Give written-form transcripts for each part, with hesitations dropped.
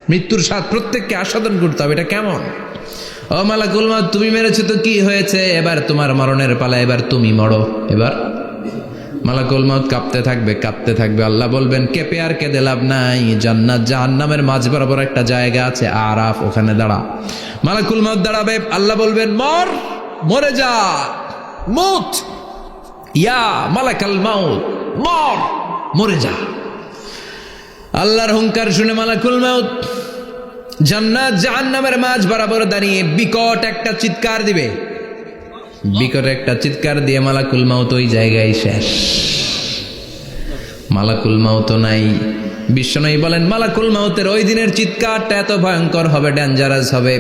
মৃত্যুর স্বাদ প্রত্যেককে আস্বাদন করতে হবে। এটা কেমন? ও মালাকুল মউত, তুমি মেরেছো তো কি হয়েছে, এবার তোমার মরণের পালা, এবার তুমি মরো। এবার মালাকুল মউত কাঁপতে থাকবে, কাঁপতে থাকবে। আল্লাহ বলবেন কেঁপে আর কেঁদে লাভ নাই, জান্নাত জাহান্নামের মাঝ বরাবর একটা জায়গা আছে আরাফ, ওখানে দাঁড়া। মালাকুল মউত দাঁড়াবে, আল্লাহ বলবেন মর, মরে যা, মুত ইয়া মালাকাল মউত, মর, মরে যা। আল্লাহর হুঙ্কার শুনে মালাকুল মউত জান্নাত জাহান্নামের মাঝ বরাবর দাঁড়িয়ে বিকট একটা চিৎকার দিবে। বিকট একটা চিৎকার দিয়ে মালাকুল মউত ওই জায়গায় শেষ। মালাকুল মউত নাই। বিশ্বনবী বলেন মালাকুল মউতের ওই দিনের চিৎকারটা এত ভয়ঙ্কর হবে, ডেঞ্জারাস হবে।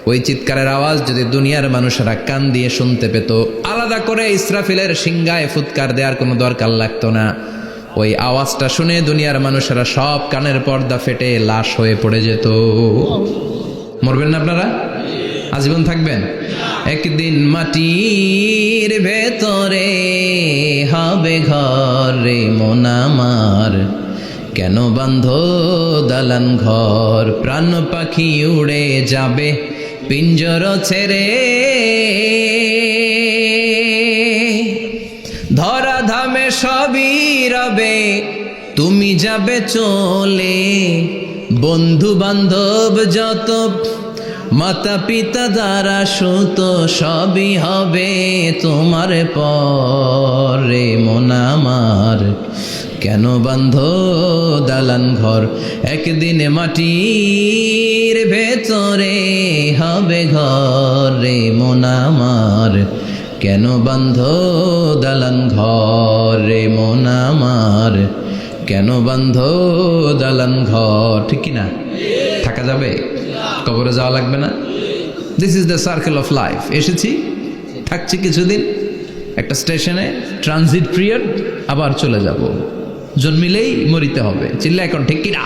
ওই চিৎকারের আওয়াজ যদি দুনিয়ার মানুষেরা কান দিয়ে শুনতে পেত, আলাদা করে ইসরাফিলের সিংহায় ফুৎকার দেওয়ার কোনো দরকার লাগতো না। ওই আওয়াজটা শুনে দুনিয়ার মানুষেরা সব কানের পর্দা ফেটে লাশ হয়ে পড়ে যেত। মরবেন না আপনারা? আজীবন থাকবেন? একদিন মাটির ভেতরে হবে ঘর রে মন আমার, কেন বান্ধ দালান ঘর, প্রাণ পাখি উড়ে যাবে পিঞ্জর ছেড়ে, ধরা ধামে সবই রবে তুমি যাবে চলে, বন্ধু বান্ধব যত মাতা পিতা দ্বারা সুত সবই হবে তোমার পরে মন আমার, কেন বান্ধ দালান ঘর, একদিন মাটির ভেতরে হবে ঘর রে মন আমার, কেন বান্ধ দালান ঘর রে মন আমার, কেন বান্ধ দালান ঘর। ঠিক কিনা? থাকা যাবে? কবরে যাওয়া লাগবে না? This is the circle of life. এসেছি, থাকছি কিছুদিন, একটা স্টেশনে ট্রানজিট পিরিয়ড, আবার চলে যাব। জন্মিলেই মরিতে হবে। চিল্লা এখন ঠিক কিনা?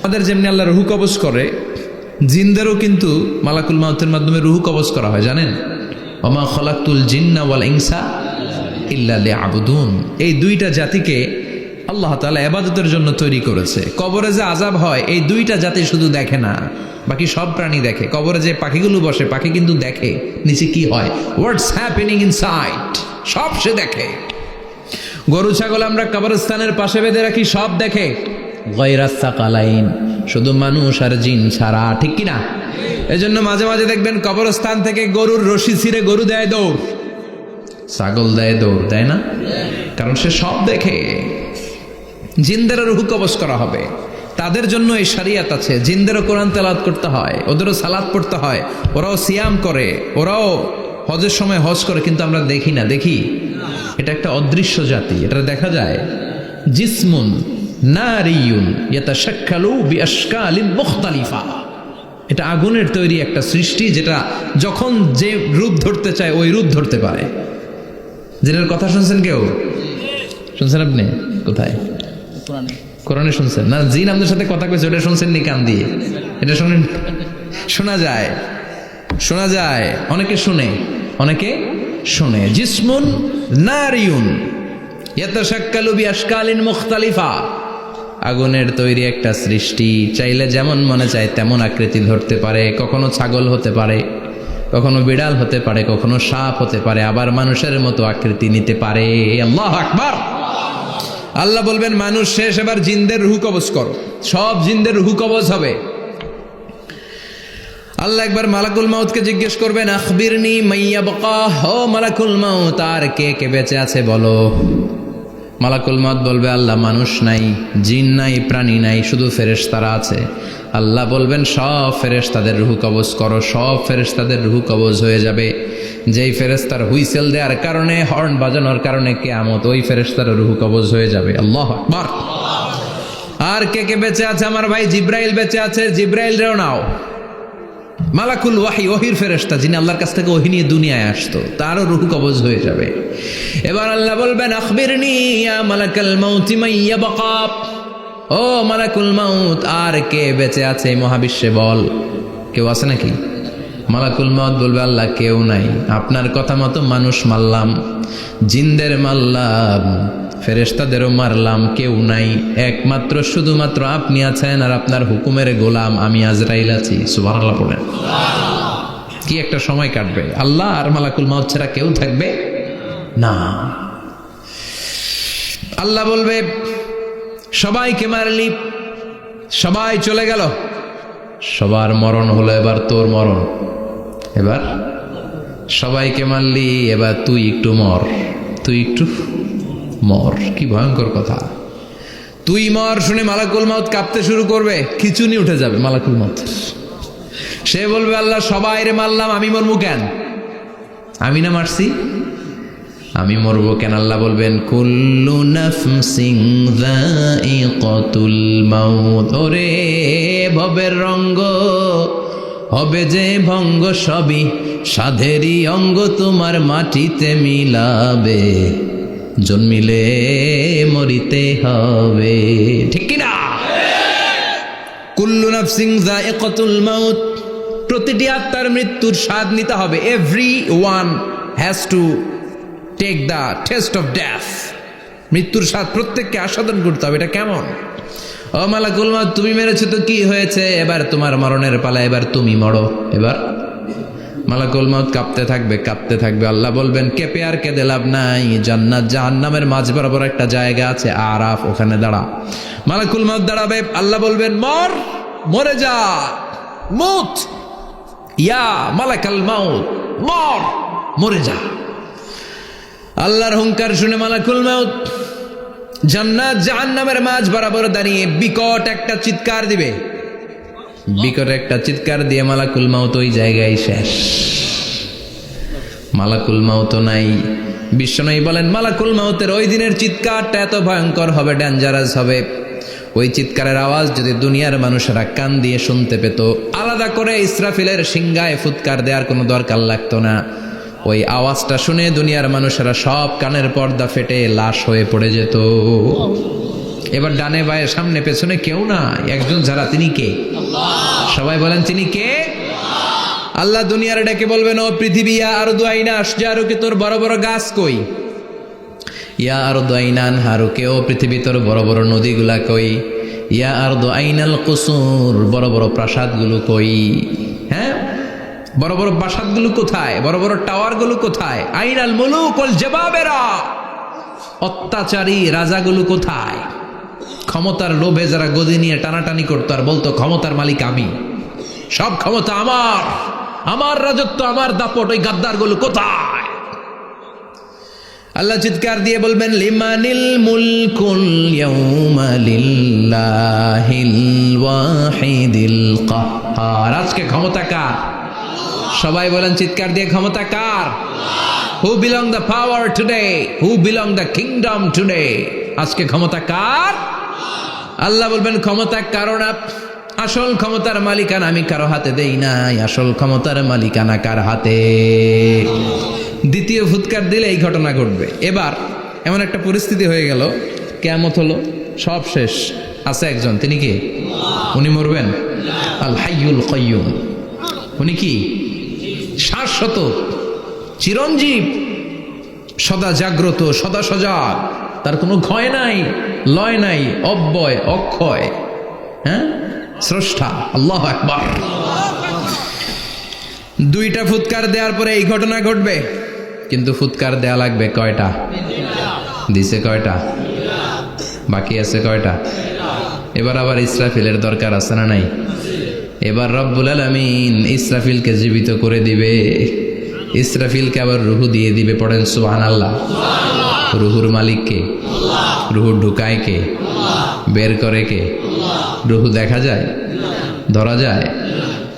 আমাদের যেমনি আল্লাহ রুহু কবজ করে, জিনদেরও কিন্তু মালাকুল মাউতের মাধ্যমে রুহু কবজ করা হয়, জানেন? ওমা খলাকতুল জিন্না ওয়াল ইনসা ইল্লা লিয়াবুদুন। এই দুইটা জাতিকে আল্লাহ তাআলা ইবাদতের জন্য তৈরি করেছে। কবরে যে আযাব হয় এই দুইটা জাতি শুধু দেখে না, বাকি সব প্রাণী দেখে। কবরে যে পাখিগুলো বসে, পাখি কিন্তু দেখে নিচে কি হয়, হোয়াটস হ্যাপেনিং ইনসাইড, সব সে দেখে। গরু ছাগল আমরা কবরস্থানের পাশে বেঁধে রাখি, সব দেখে। গায়রাস সাকালাইন, শুধু মানুষ আর জিন ছাড়া। ঠিক কিনা? এজন্য মাঝে মাঝে দেখবেন কবরস্থান থেকে গরুর রশি ছিঁড়ে গরু দেয় দৌড়, ছাগল দেয় দৌড়, দেয় না? কারণ সে সব দেখে। জিনদেরও রুহু কবজ করা হবে, তাদের জন্য এই শরিয়ত আছে। জিনদেরও কোরআন তেলাওয়াত করতে হয়, ওদেরও সালাত পড়তে হয়, ওরাও সিয়াম করে, ওরাও হজের সময় হজ করে, কিন্তু আমরা দেখি না। দেখি? এটা একটা অদৃশ্য জাতি, এটা দেখা যায়। জিসমুন নারিয়ুন ইয়াতাশাক্কালু বিআশকালিন মুখতালিফা, এটা আগুনের তৈরি একটা সৃষ্টি, যেটা যখন যে রূপ ধরতে চায় ওই রূপ ধরতে পারে। জিনের কথা শুনছেন কেউ? শুনছেন আপনি? কোথায়? কোরআনে শুনছেন না? জিন আমাদের সাথে কথা কইছে, ওটা শুনছেন নি কান দিয়ে? এটা শুনেন? শোনা যায়, শোনা যায়। অনেকে শুনে, অনেকে শুনে। জিসমুন নারিয়ুন ইয়াতাশাক্কালু বিআশকালিন মুখতালিফা, আগুনের তৈরি একটা সৃষ্টি, চাইলে যেমন মনে চায় তেমন আকৃতি ধরতে পারে। কখনো ছাগল হতে পারে, কখনো বিড়াল হতে পারে, কখনো সাপ হতে পারে, আবার মানুষের মতো আকৃতি নিতে পারে। আল্লাহু আকবার। আল্লাহ বলবেন মানুষ শেষ, এবার জিনদের রুহু কবজ করো। সব জিনদের রুহু কবজ হবে। আল্লাহ একবার মালাকুল মাউতকে জিজ্ঞেস করবেন, আখবিরনি মাইয়াবকা, ও মালাকুল মাউত, আর কে কে বেঁচে আছে বলো। মালাকুল মাউত বলবে, আল্লাহ মানুষ নাই, জিন নাই, প্রাণী নাই, শুধু ফেরেশতারা আছে। আল্লাহ বলবেন সব ফেরেশতাদের রুহু কবজ করো। সব ফেরেশতাদের রুহু কবজ হয়ে যাবে। যেই ফেরেশতার হুইসেল দেওয়ার কারণে, হর্ন বাজানোর কারণে কিয়ামত, ওই ফেরেশতার রুহু কবজ হয়ে যাবে। আল্লাহু আকবার। আর কে কে বেঁচে আছে? আমার ভাই জিব্রাইল বেঁচে আছে, জিব্রাইল রেও নাও। মালাকুল ওয়াহি, ওহির ফেরেশতা, যিনি আল্লাহর কাছ থেকে ওহী নিয়ে দুনিয়ায় আসতো, তারও রুহু কবজ হয়ে যাবে। এবার আল্লাহ বলবেন, আখবিরনি ইয়া মালাকাল মাউতি মাইয়াবকা, ও মালাকুল মাউত, আর কে বেঁচে আছে মহাবিশ্বে বল। কেউ আছে নাকি? মালাকুল মাউত বলবে, আল্লাহ কেউ নাই। আপনার কথা মতো মানুষ মারলাম, জিনদের মারলাম, ফেরেশতাদেরও মারলাম, কেউ নাই, একমাত্র শুধুমাত্র আপনি আছেন আর আপনার হুকুমের গোলাম আমি আজরাইল আছি। সুবহানাল্লাহ পড়েন। কি একটা সময় কাটবে, আল্লাহ আর মালাকুল মাউত ছাড়া কেউ থাকবে না। আল্লাহ বলবে সবাইকে মারলি, সবাই চলে গেল, সবার মরণ হলো, এবার তোর মরণ। এবার সবাইকে মারলি, এবার তুই একটু মর, তুই একটু মর। কি ভয়ঙ্কর কথা। তুই মর শুনে মালাকুল মাউত কাঁপতে শুরু করবে, খিচুনি উঠে যাবে মালাকুল মাউত। সে বলবে আল্লাহ সবাই রে মারলাম, আমি মরবো কেন? আমি না মারছি, আমি মরবো কেন? আল্লাহ বলবেন কুল্লু নাফসিন যায়িকাতুল মাউত। ওরে ভবের রঙ্গ হবে যে ভঙ্গ, সবই সাধেরই অঙ্গ, তোমার মাটিতে মিলাবে, জন্মিলে মরিতে হবে। ঠিক কিনা? কুল্লু নাফসিন যায়িকাতুল মাউত, প্রতিটি আত্মার মৃত্যুর স্বাদ নিতে হবে। Every one has to take the taste of death. মৃত্যুর স্বাদ প্রত্যেককে আস্বাদন করতে হবে। এটা কেমন? ও মালাকুল মাউত, তুমি মেরেছো তো কি হয়েছে, এবার তোমার মরণের পালা, এবার তুমি মরো। এবার মালাকুল মাউত কাঁপতে থাকবে, কাঁপতে থাকবে। আল্লাহ বলবেন কেঁপে আর কেঁদে লাভ নাই, জান্নাত জাহান্নামের মাঝ বরাবর একটা জায়গা আছে আরাফ, ওখানে দাঁড়া। মালাকুল মাউত দাঁড়াবে, আল্লাহ বলবেন মর, মরে যা, মুত, ইয়া মালাকাল মাউত, মর, মরে যা। আল্লাহর হুঙ্কার শুনে মালাকুল মাউত জান্নাত জাহান্নামের মাঝ বরাবর দাঁড়িয়ে বিকট একটা চিৎকার দিবে। বিকট একটা চিৎকার দিয়ে মালাকুল মাউত ওই জায়গায় শেষ। মালাকুল মাউত নাই। বিশ্বনবী বলেন মালাকুল মাউতের ওই দিনের চিৎকারটা এত ভয়ঙ্কর হবে, ডেঞ্জারাস হবে। ওই চিৎকারের আওয়াজ যদি দুনিয়ার মানুষেরা কান দিয়ে শুনতে পেত, আলাদা করে ইসরাফিলের সিংহায় ফুৎকার দেওয়ার কোনো দরকার লাগতো না। ওই আওয়াজটা শুনে দুনিয়ার মানুষেরা সব কানের পর্দা ফেটে লাশ হয়ে পড়ে যেত। এবার ডানে বায়ে সামনে পেছনে কেউ না, একজন ছাড়া, তিনি কে? সবাই বলেন তিনি কে? আল্লাহ দুনিয়ার ডেকে বলবেন ও পৃথিবী, ইয়া আরদু আইনা আশজারুকে, তোর বড় বড় গাছ কই? ইয়া আরদু আইনা আনহারুকে, ও পৃথিবী তোর বড় বড় নদীগুলা কই? ইয়া আরদু আইনাল কুসুর, বড় বড় প্রাসাদগুলো কই? হ্যাঁ, বড় বড় প্রাসাদগুলো কোথায়? বড় বড় টাওয়ারগুলো কোথায়? আইনাল মুলুক ওয়াল জাবাবেরা, অত্যাচারী রাজাগুলো কোথায়? ক্ষমতার লোভে যারা গদি নিয়ে টানাটানি করতো আর বলতো ক্ষমতার মালিক আমি, সব ক্ষমতা আমার, আমার রাজত্ব, আমার দাপট, ওই গাদ্দারগুলো কোথায়? আল্লাহ চিৎকার দিয়ে বলবেন লিমানিল মুলকুল ইয়াউমা লিল্লাহিল ওয়াহিদিল কাহ্হার। আজকে ক্ষমতা কার? সবাই বলেন চিৎকার দিয়ে, ক্ষমতা কার? Who belong the power today? Who belong the kingdom today? আজকে ক্ষমতা কার? আল্লাহ বলবেন ক্ষমতা কারো না, আসল ক্ষমতার মালিকানা আমি কারো হাতে দেই নাই। আসল ক্ষমতার মালিকানা কার হাতে? দ্বিতীয় ফুৎকার দিলে এই ঘটনা ঘটবে। এবার এমন একটা পরিস্থিতি হয়ে গেল, কিয়ামত হলো, সব শেষ, আছে একজন, তিনি কি? উনি মরবেন? আল হাইয়ুল কাইয়ুম। উনি কি? শাশ্বত, চিরঞ্জীব, সদা জাগ্রত, সদা সজাগ, তার কোনো ক্ষয় নাই, লয় নাই, অব্যয়, অক্ষয়, হ্যাঁ, স্রষ্টা। আল্লাহু আকবার। দুইটা ফুৎকার দেওয়ার পরে এই ঘটনা ঘটবে, কিন্তু ফুৎকার দেয়া লাগবে কয়টা? দিছে কয়টা? বাকি আছে কয়টা? এবার আবার ইসরাফিলের দরকার আছে না নাই? এবার রব্বুল আলামিন ইসরাফিলকে জীবিত করে দিবে, ইসরাফিলকে আবার রুহু দিয়ে দিবে। পড়েন সুবহানাল্লাহ। রুহুর মালিক কে? রুহু ঢুকায় কে? বের করে কে? রুহু দেখা যায়, ধরা যায়?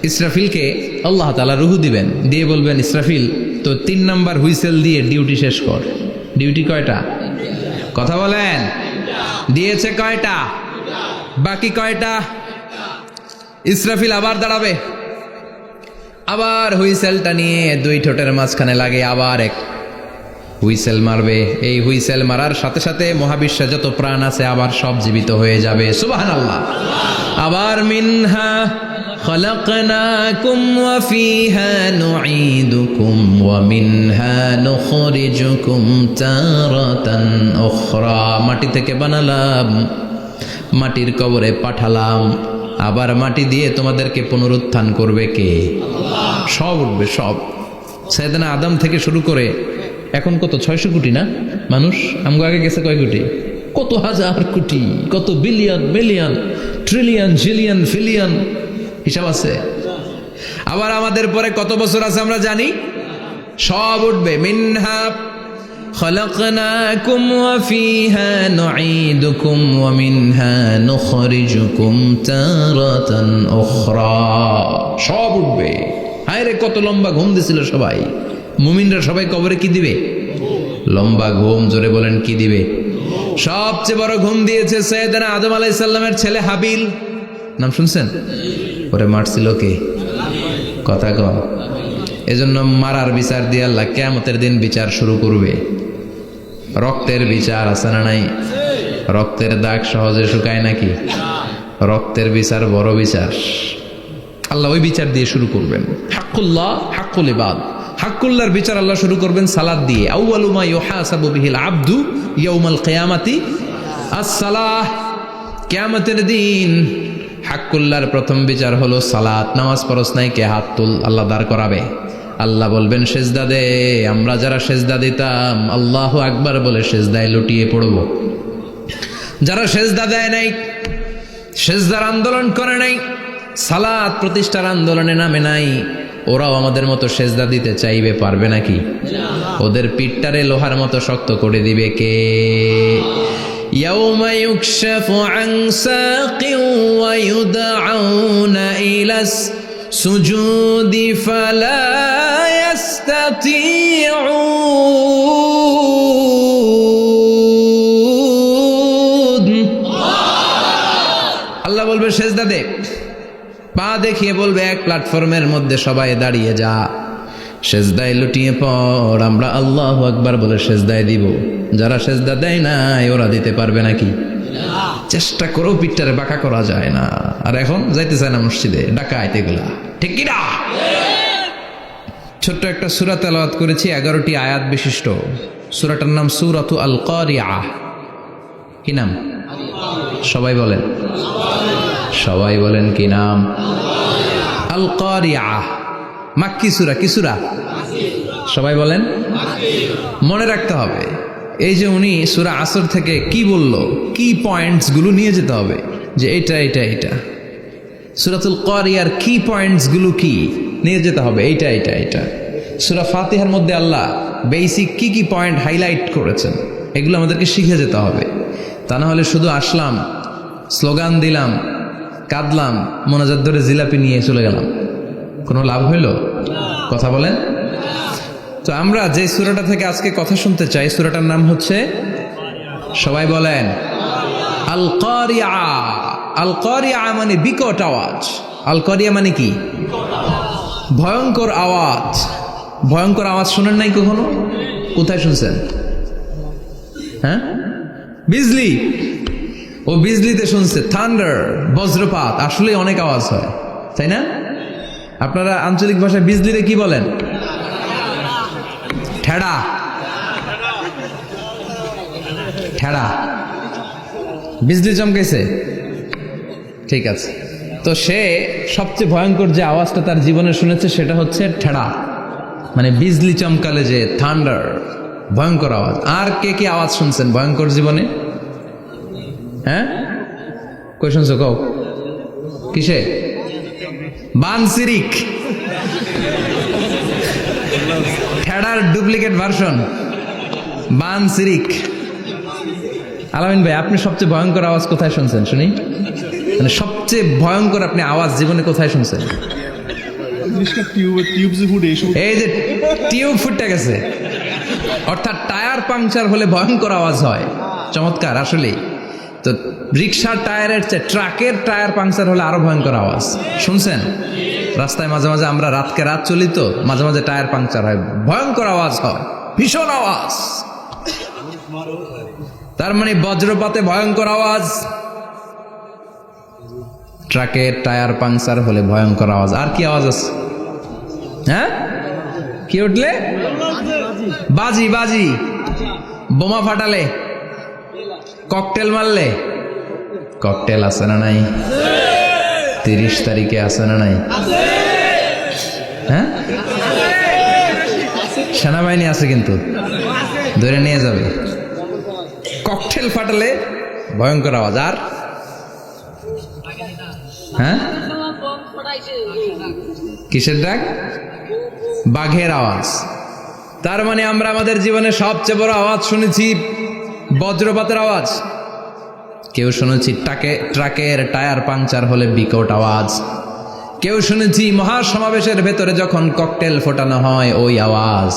ইসরাফিলকে আল্লাহ তাআলা রুহু দিবেন, দিয়ে বলবেন ইসরাফিল তো 3 নাম্বার হুইসেল দিয়ে ডিউটি শেষ কর। ডিউটি কয়টা? কথা বলেন। দিয়েছে কয়টা? বাকি কয়টা? ইসরাফিল আবার দাঁড়াবে, আবার হুইসেলটা নিয়ে দুই ঠোঁটের মাঝখানে লাগে, আবার এক হুইসেল মারবে। এই হুইসেল মারার সাথে সাথে মহাবিশ্বে যত প্রাণ আছে আবার সব জীবিত হয়ে যাবে। সুবহানাল্লাহ। আবার মিনহা খলাকনাকুম ওয়া ফিহা নুঈদুকুম ওয়া মিনহা নুখরিজুকুম তারাতান উখরা। মাটি থেকে বানালাম, মাটির কবরে পাঠালাম, আবার মাটি দিয়ে তোমাদেরকে পুনরুত্থান করবে কে? সব উঠবে, সব। সাইয়েদনা আদম থেকে শুরু করে এখন কত 600 কোটি না মানুষ? আমগো আগে গেছে কয় কোটি? কত হাজার কোটি, কত billion million trillion zillion pillion, হিসাব আছে। আবার আমাদের পরে কত বছর আছে আমরা জানি? সব উঠবে। মিনহা খলাকনাকুম ওয়া ফিহা নুঈদুকুম ওয়া মিনহা নুখরিজুকুম তারাতান উখরা। সব উঠবে। হায় রে, কত লম্বা ঘুম দিছিল সবাই। মুমিনরা সবাই কবরে কি দিবে? লম্বা ঘুম। জোরে বলেন কি দিবে? সবচেয়ে বড় ঘুম দিয়েছে সাইয়েদনা আদম আলাইহিস সালামের ছেলে হাবিল। নাম শুনছেন? ওরে মারছিল কে? কথা কম। এজন্য মারার বিচার দিয়ে আল্লাহ কিয়ামতের দিন বিচার শুরু করবে। রক্তের বিচার আছে না নাই? রক্তের দাগ সহজে শুকায় নাকি? রক্তের বিচার বড় বিচার। আল্লাহ ওই বিচার দিয়ে শুরু করবেন। হাক্কুল্লাহ হাক্কুল ইবাদ। হাক্কুল্লাহর বিচার আল্লাহ শুরু করবেন সালাত দিয়ে। আউয়ালু মা ইউহাসাবু বিহিল আবদু ইয়াউমাল কিয়ামাতি আস-সালাহ। কিয়ামতের দিন হাক্কুল্লাহর প্রথম বিচার হলো সালাত। নামাজ পড়স নাই, কে? হাত তুল। আল্লাহ দাঁড় করাবে। আল্লাহ বলবেন সেজদা দে। আমরা যারা সেজদা দিতাম আল্লাহু আকবার বলে সেজদায় লুটিয়ে পড়ব। যারা সেজদা দেয় নাই, সেজদার আন্দোলন করে নাই, সালাত প্রতিষ্ঠার আন্দোলনে নামে নাই, ওরাও আমাদের মতো সেজদা দিতে চাইবে, পারবে নাকি? ওদের পিঠটারে লোহার মতো শক্ত করে দিবে কে? ইয়াউমা ইউকশাফু আন সাকিন ওয়া ইউদআউনা ইলাস সুজুদি ফালা ইয়াস্তাতিউন। আল্লাহ বলবে সেজদা দে। পা দেখিয়ে বলবে এক প্ল্যাটফর্মের মধ্যে সবাই দাঁড়িয়ে যা, সেজদায় লুটিয়ে পড়। আমরা আল্লাহু আকবার বলে সেজদায় দিব। যারা সেজদা দেয় নাই ওরা দিতে পারবে নাকি? চেষ্টা করেও পিঠটারে বাঁকা করা যায় না। আর এখন যাইতে চায় না মসজিদে, ডাকাইত এগুলা, ঠিক কি না? ছোট্ট একটা সূরা তেলাওয়াত করেছি, 11টি আয়াত বিশিষ্ট। সূরাটার নাম সূরাতু আল কারিআহ। কি নাম? সবাই বলেন, সবাই বলেন কি নাম? আল কারিআহ। মাক্কি সূরা। কি সূরা? সবাই বলেন। মনে রাখতে হবে, এই যে উনি সূরা আসর থেকে কি বলল, কি পয়েন্টস গুলো নিয়ে যেতে হবে, যে এটা এটা এটা। সূরাতুল কারিয়ার কি পয়েন্টস গুলো কি নিয়ে যেতে হবে, এইটা এটা এটা। সূরা ফাতিহার মধ্যে আল্লাহ বেসিক কি কি পয়েন্ট হাইলাইট করেছেন, এগুলো আমাদেরকে শিখে যেতে হবে। তা না হলে শুধু আসলাম, স্লোগান দিলাম, কাঁদলাম, মোনাজাত ধরে জিলাপি নিয়ে চলে গেলাম, কোনো লাভ হইল? কথা বলেন। তো আমরা যে সূরাটা থেকে আজকে কথা শুনতে চাই, সূরাটার নাম হচ্ছে, সবাই বলেন, আল কারিআ। আল কারিআ মানে বিকট আওয়াজ। আল কারিআ মানে কি? ভয়ঙ্কর আওয়াজ। ভয়ঙ্কর আওয়াজ শুনেন নাই কখনো? কোথায় শুনছেন? হ্যাঁ, বিজলি। ও বিজলিতে শুনছে, থান্ডার, বজ্রপাত। আসলে অনেক আওয়াজ হয়, তাই না? আপনারা আঞ্চলিক ভাষায় বিজলিরে কি বলেন? ঠেড়া। ঠেড়া। বিজলি চমকেছে, ঠিক আছে। তো সে সবচেয়ে ভয়ঙ্কর যে আওয়াজটা তার জীবনে শুনেছে সেটা হচ্ছে ঠেড়া, মানে বিজলি চমকালে যে থান্ডার, ভয়ঙ্কর আওয়াজ। আর কে কি আওয়াজ শুনছেন ভয়ঙ্কর জীবনে? হ্যাঁ, কই শুনছো? কও কিসে? বানসিরিক, ঠেড়ার ডুপ্লিকেট ভার্সন বানসিরিক। আলামিন ভাই, আপনি সবচেয়ে ভয়ঙ্কর আওয়াজ কোথায় শুনছেন শুনি? মানে সবচেয়ে ভয়ঙ্কর আপনি আওয়াজ জীবনে কোথায় শুনছেন? এই যে টিউব ফুটে গেছে, অর্থাৎ টায়ার পাংচার হলে ভয়ঙ্কর আওয়াজ হয়। চমৎকার। আসলেই তো রিক্সার টায়ারের চেয়ে ট্রাকের টায়ার পাংচার হলে আরো ভয়ঙ্কর আওয়াজ। শুনছেন? রাস্তায় মাঝে মাঝে আমরা রাতকে রাত চলি, তো মাঝে মাঝে টায়ার পাংচার হয়, ভয়ঙ্কর আওয়াজ হয়। ভীষণ আওয়াজ। তার মানে বজ্রপাতে ভয়ঙ্কর আওয়াজ, ট্রাকের টায়ার পাংচার হলে ভয়ঙ্কর আওয়াজ। আর কি আওয়াজ আছে? হ্যাঁ, কি উঠলে? বাজি, বাজি, বোমা ফাটালে, ককটেল মারলে। ককটেল আছে না নাই? 30 তারিখে আছে না নাই? হ্যাঁ, সেনাবাহিনী আছে কিন্তু ধরে নিয়ে যাবে। ককটেল ফাটালে ভয়ঙ্কর আওয়াজ। আর হ্যাঁ, কিসের ডাক? বাঘের আওয়াজ। তার মানে আমরা আমাদের জীবনে সবচেয়ে বড় আওয়াজ শুনেছি বজ্রপাতের আওয়াজ। কেউ শুনেছি ট্রাকের টায়ার পাংচার হলে বিকট আওয়াজ। কেউ শুনেছি মহাসমাবেশের ভেতরে যখন ককটেল ফোটানো হয় ওই আওয়াজ।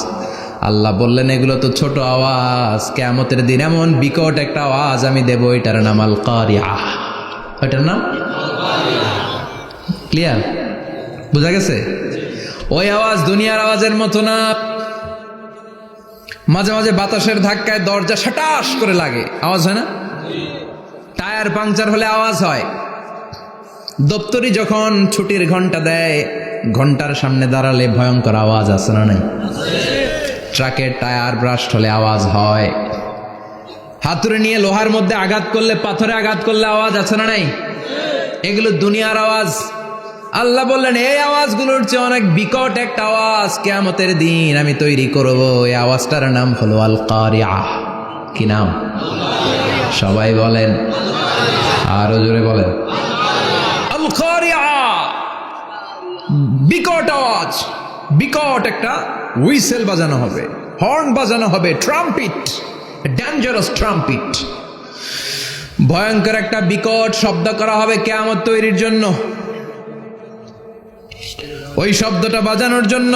আল্লাহ বললেন এগুলো তো ছোট আওয়াজ, কিয়ামতের দিন এমন বিকট একটা আওয়াজ আমি দেব, এটার নাম আল কারিআহ। এটার নাম ক্লিয়ার? বুঝা গেছে? ওই আওয়াজ দুনিয়ার আওয়াজের মতো না। মাঝে মাঝে বাতাসের ধাক্কায় দরজা সাটাস করে লাগে, আওয়াজ হয় না? টায়ার পাংচার হলে আওয়াজ হয়। দপ্তরি যখন ছুটির ঘন্টা দেয়, ঘন্টার সামনে দাঁড়ালে ভয়ঙ্কর আওয়াজ আছে না নাই? ট্রাকের টায়ার ব্রাস্ট হলে আওয়াজ হয়। হাতুড়ে নিয়ে লোহার মধ্যে আঘাত করলে, পাথরে আঘাত করলে আওয়াজ আছে না নাই? এগুলো দুনিয়ার আওয়াজ। আল্লাহ বললেন এই আওয়াজগুলোর চেয়ে অনেক বিকট একটা আওয়াজ কিয়ামতের দিন আমি তৈরি করব। এই আওয়াজটার নাম হলো আল কারিআহ। কি নাম? সবাই বলেন, আরো জোরে বলেন, আল কারিআহ। বিকট আওয়াজ, বিকট একটা হুইসেল বাজানো হবে, হর্ন বাজানো হবে, ট্রাম্পিট, ডেঞ্জারাস ট্রাম্পিট। ভয়ঙ্কর একটা বিকট শব্দ করা হবে কিয়ামত তৈরির জন্য। ওই শব্দটা বাজানোর জন্য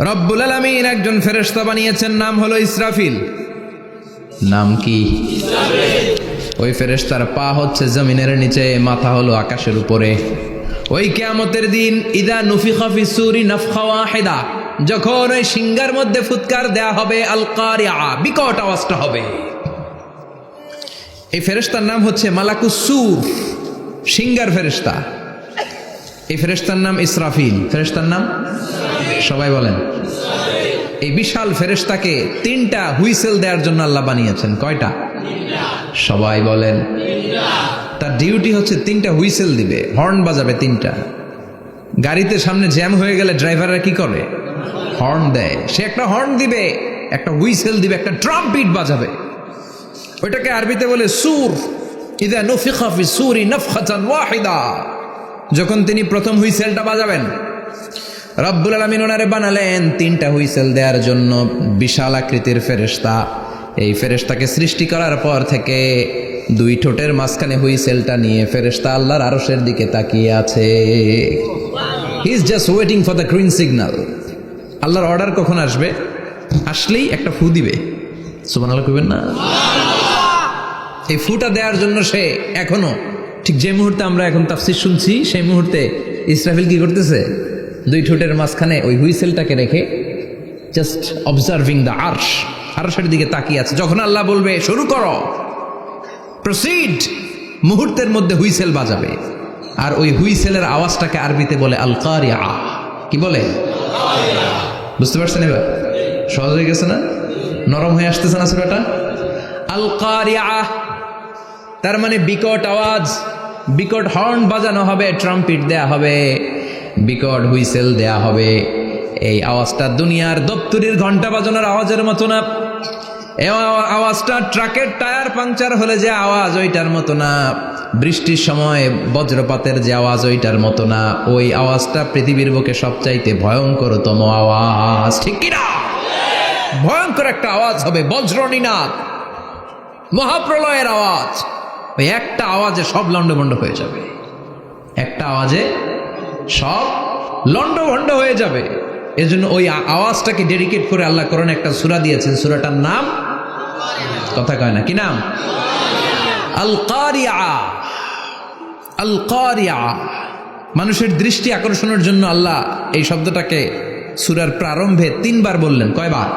রব্বুল আলামিন একজন ফেরেশতা বানিয়েছেন, নাম হলো ইসরাফিল। নাম কি? ওই ফেরেশতার পা হচ্ছে জমিনের নিচে, মাথা হলো আকাশের উপরে। ওই কিয়ামতের দিন ইদা নুফিখা ফিস সূরি নাফখা ওয়াহিদা, যখন ওই সিংহার মধ্যে ফুৎকার দেয়া হবে আল কারিআহ, বিকট আওয়াজটা হবে। এই ফেরেশতার নাম হচ্ছে মালাকুস সূর, সিংহার ফেরেশতা। এই ফেরেশতার নাম ইসরাফিল। ফেরেশতার নাম সবাই বলেন। এই বিশাল ফেরেশতাকে 3টা হুইসেল দেওয়ার জন্য আল্লাহ বানিয়েছেন। কয়টা? সবাই বলেন। তার ডিউটি হচ্ছে 3টা হুইসেল দিবে, হর্ন বাজাবে 3টা। গাড়িতে সামনে জ্যাম হয়ে গেলে ড্রাইভাররা কি করে? হর্ন দেয়। সে একটা হর্ন দিবে, একটা হুইসেল দিবে, একটা ট্রাম্পিট বাজাবে। ওইটাকে আরবিতে বলে সুর। ইদা নুফিখা ফিস সূরি নাফখাতান ওয়াহিদা, যখন তিনি প্রথম হুইসেলটা বাজাবেন, রব্বুল আলামিন ওনারে বানালেন 3টা হুইসেল দেওয়ার জন্য। বিশাল আকৃতির ফেরেশতা। এই ফেরেশতাকে সৃষ্টি করার পর থেকে 2 ঠোঁটের মাঝখানে হুইসেলটা নিয়ে ফেরেশতা আল্লাহর আরশের দিকে তাকিয়ে আছে। He is just waiting for the green signal. আল্লাহর অর্ডার কখন আসবে, আসলেই একটা ফু দিবে। সুবহানাল্লাহ কইবেন না? এই ফুটা দেওয়ার জন্য সে এখনো, ঠিক যে মুহূর্তে আমরা এখন তাফসীর শুনছি সেই মুহূর্তে ইসরাফিল কি করতেছে? 2 ঠোঁটের মাঝখানে ওই হুইসেলটাকে রেখে জাস্ট অবজার্ভিং দ্য আরশ, আরশের দিকে তাকিয়ে আছে। যখন আল্লাহ বলবে শুরু করো, প্রসিড, মুহূর্তের মধ্যে হুইসেল বাজাবে। আর ওই হুইসেলের আওয়াজটাকে আরবিতে বলে আল কারিআহ। কি বলে? বুঝতে পারছেন? এবার সহজ হয়ে গেছে না? নরম হয়ে আসতেছে না সূরাটা? আল কারিআহ তার মানে বিকট আওয়াজ, বিকট হর্ন বাজানো হবে, ট্রাম্পিট দেয়া হবে, বিকট হুইসেল দেয়া হবে। এই আওয়াজটা দুনিয়ার দপ্তরির ঘন্টা বাজানোর আওয়াজের মতো না। এই আওয়াজটা ট্রাকের টায়ার পাংচার হলে যে আওয়াজ ওইটার মতো না। বৃষ্টির সময় বজ্রপাতের যে আওয়াজ ওইটার মতো না। ওই আওয়াজটা পৃথিবীর বুকে সবচাইতে ভয়ঙ্করতম আওয়াজ। ঠিক কিনা? ভয়ঙ্কর একটা আওয়াজ হবে, বজ্রনিনাদ, মহাপ্রলয়ের আওয়াজ। ওই একটা আওয়াজে সব লন্ডভন্ড হয়ে যাবে। একটা আওয়াজে সব লন্ডভন্ড হয়ে যাবে। এজন্য ওই আওয়াজটাকে ডেডিকেট করে আল্লাহ কোরআনে একটা সূরা দিয়েছেন। সূরাটার নাম, কথা কয় না, কি নাম? আল কারিআহ। আল কারিআহ মানুষের দৃষ্টি আকর্ষণের জন্য আল্লাহ এই শব্দটাকে সূরার প্রারম্ভে 3 বার বললেন। কয়বার?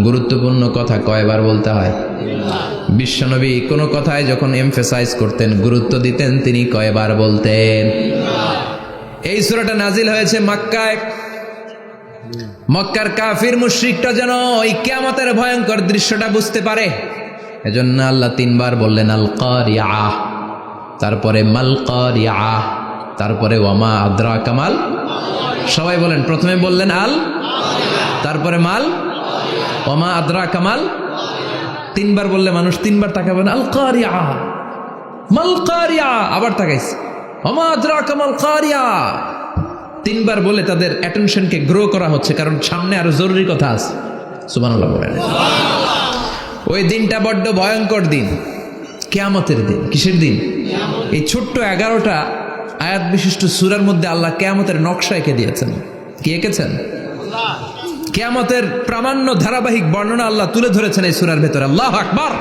গুরুত্বপূর্ণ কথা কয়বার বলতে হয়? বিশ্বনবী কোনো কথায় যখন এমফেসাইজ করতেন, গুরুত্ব দিতেন, তিনি কয়বার বলতেন? এই সূরাটা নাজিল হয়েছে মক্কায়। মক্কার কাফির মুশরিকটা যেন ওই কিয়ামতের ভয়ঙ্কর দৃশ্যটা বুঝতে পারে, এজন্য আল্লাহ 3 বার বললেন আল কারিআহ, তারপরে মাল কারিআহ, তারপরে ওয়ামা আদরাকা মাল। সবাই বলেন, প্রথমে বললেন আল, তারপরে মাল, ওয়ামা আদরাকা মাল। 3 বার বললে মানুষ 3 বার তাকাবেন, আল কারিআহ, মাল কারিআহ, আবার তাকাইছে ওয়ামা আদরাকা মাল কারিআহ। 3 বার বলে তাদের অ্যাটেনশনকে গ্রো করা হচ্ছে, কারণ সামনে আরো জরুরি কথা আছে। সুবহানাল্লাহ বলেন। ওই দিনটা বড্ড ভয়ঙ্কর দিন, কিয়ামতের দিন। কিসের দিন? এই ছোট্ট 11টা আয়াত বিশিষ্ট সূরার মধ্যে আল্লাহ কিয়ামতের নকশা এঁকে দিয়েছেন। কি এঁকেছেন? কিয়ামতের প্রামাণ্য ধারাবাহিক বর্ণনা আল্লাহ তুলে ধরেছেন এই সূরার ভেতরে। আল্লাহু আকবার।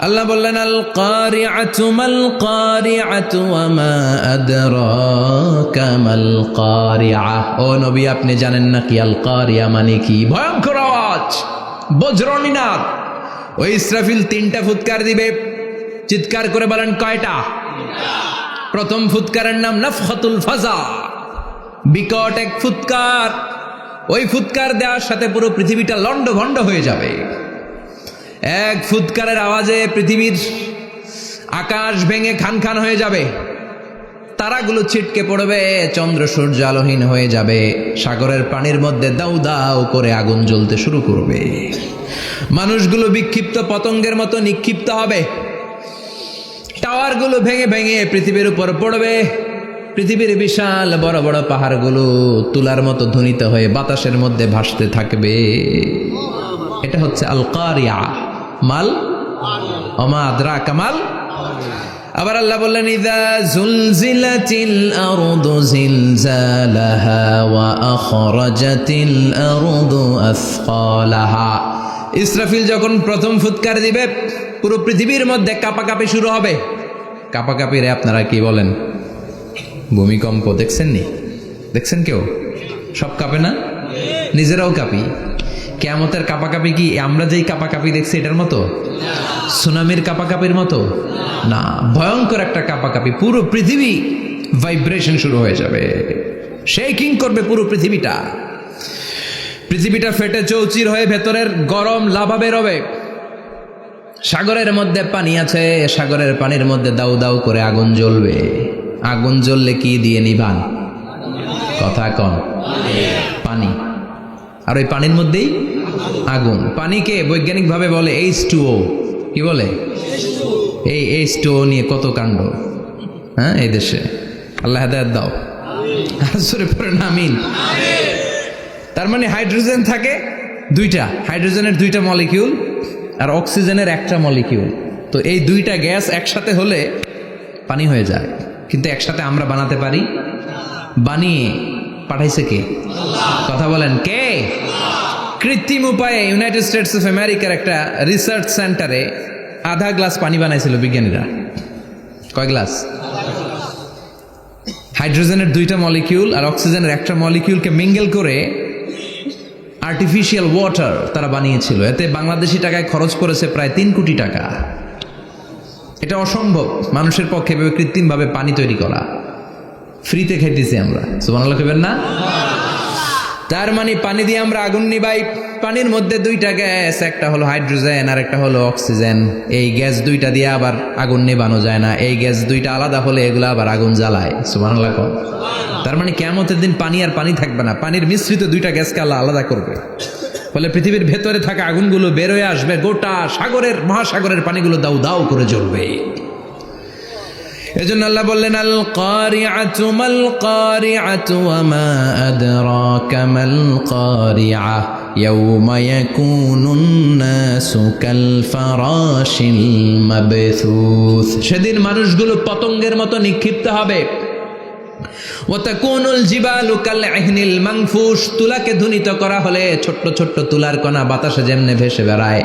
আল্লাহ বললেন আল কারিআতু মাল কারিআতু ওয়া মা আদরাকা মাল কারিআহ। ও নবী, আপনি জানেন না কি আল কারিয়া মানে কি? ভয়ঙ্কর আওয়াজ, বজ্রনিনাদ। ওই ইসরাফিল 3টা ফুৎকার দিবে। চিৎকার করে বলেন কয়টা? প্রথম ফুৎকারের নাম নাফখাতুল ফাজা, বিকট এক ফুৎকার। ওই ফুৎকার দেওয়ার সাথে পুরো পৃথিবীটা লন্ডভন্ড হয়ে যাবে। এক ফুৎকারের আওয়াজে পৃথিবীর আকাশ ভেঙে খান খান হয়ে যাবে, তারাগুলো ছিটকে পড়বে, চন্দ্র সূর্য আলোহীন হয়ে যাবে, সাগরের পানির মধ্যে দাউ দাউ করে আগুন জ্বলতে শুরু করবে, মানুষগুলো বিক্ষিপ্ত পতঙ্গের মতো নিক্ষিপ্ত হবে, টাওয়ারগুলো ভেঙে ভেঙে পৃথিবীর উপর পড়বে, পৃথিবীর বিশাল বড় বড় পাহাড়গুলো তুলার মতো ধ্বনিত হয়ে বাতাসের মধ্যে ভাসতে থাকবে। এটা হচ্ছে আল কারিয়া মাল ওমা আদরাকা মাল। আবার আল্লাহ বললেন ইযা যুলজিলাতিল আরদু জিলজালাহা ওয়া আখরাজাতিল আরদু আসকালাহা। ইসরাফিল যখন প্রথম ফুৎকার দিবে, পুরো পৃথিবীর মধ্যে কাঁপাকাঁপি শুরু হবে। কাঁপাকাঁপি রে আপনারা কি বলেন? ভূমিকম্প দেখছেন নি? দেখছেন কেউ? সব কাঁপে না? নিজেরাও কাঁপি। কিয়ামতের কাঁপাকাঁপি কি আমরা যেই কাঁপাকাঁপি দেখছি এটার মতো? সুনামির কাঁপাকাঁপির মতো না, ভয়ঙ্কর একটা কাঁপাকাঁপি। পুরো পৃথিবী ভাইব্রেশন শুরু হয়ে যাবে, শেকিং করবে পুরো পৃথিবীটা। পৃথিবীটা ফেটে চৌচির হয়ে ভেতরের গরম লাভা বের হবে। সাগরের মধ্যে পানি আছে, সাগরের পানির মধ্যে দাউ দাউ করে আগুন জ্বলবে। আগুন জ্বললে কি দিয়ে নিভান? কথা কন। পানি। আর ওই পানির মধ্যেই আগুন। পানিকে বৈজ্ঞানিকভাবে বলে H2O। কি বলে? এই H2O নিয়ে কত কাণ্ড, হ্যাঁ, এই দেশে। আল্লাহ হেদায়েত দাও। আসরে পড়েন আমিন। তার মানে হাইড্রোজেন থাকে 2টা, হাইড্রোজেনের 2টা মলিকিউল আর অক্সিজেনের 1টা মলিকিউল। তো এই 2টা গ্যাস একসাথে হলে পানি হয়ে যায়। কিন্তু একসাথে আমরা বানাতে পারি? বানিয়ে পাঠাইছে কে? কথা বলেন কে? কৃত্রিম উপায়ে ইউনাইটেড স্টেটস অফ আমেরিকার একটা রিসার্চ সেন্টারে আধা গ্লাস পানি বানাইছিল বিজ্ঞানীরা। কয় গ্লাস? হাইড্রোজেনের 2টা মলিকিউল আর অক্সিজেনের 1টা মলিকিউলকে মিঙ্গেল করে আর্টিফিশিয়াল ওয়াটার তারা বানিয়েছিল। এতে বাংলাদেশি টাকায় খরচ করেছে প্রায় 3 কোটি টাকা। এটা অসম্ভব মানুষের পক্ষে কৃত্রিমভাবে পানি তৈরি করা। ফ্রিতে খাইতেছি আমরা, সুবহানাল্লাহ কইবেন না? তার মানে পানি দিয়ে আমরা আগুন নিবাই। পানির মধ্যে 2টা গ্যাস, একটা হলো হাইড্রোজেন আর একটা হলো অক্সিজেন। এই গ্যাস 2টা দিয়ে আবার আগুন নেবানো যায় না। এই গ্যাস 2টা আলাদা হলে এগুলো আবার আগুন জ্বালায়। সুবহানাল্লাহ। তার মানে কিয়ামতের দিন পানি আর পানি থাকবে না, পানির মিশ্রিত 2টা গ্যাসকে আল্লাহ আলাদা করবে। ফলে পৃথিবীর ভেতরে থাকা আগুনগুলো বের হয়ে আসবে, গোটা সাগরের মহাসাগরের পানিগুলো দাউ দাউ করে জ্বলবে। এজন্য আল্লাহ বললেন আল কারিআতু মাল কারিআতু ওয়া মা আদরাকা মাল কারিআহ ইয়াউমা ইয়াকুনুন নাসু কাল ফারাশিল মাবথুস। সেদিন মানুষগুলো পতঙ্গের মতো নিক্ষিপ্ত হবে। ওয়া তাকুনুল জিবালু কাল ইহনিল মানফুশ। তুলাকে ধ্বনিত করা হলে ছোট্ট ছোট্ট তুলার কণা বাতাসে যেমনে ভেসে বেড়ায়,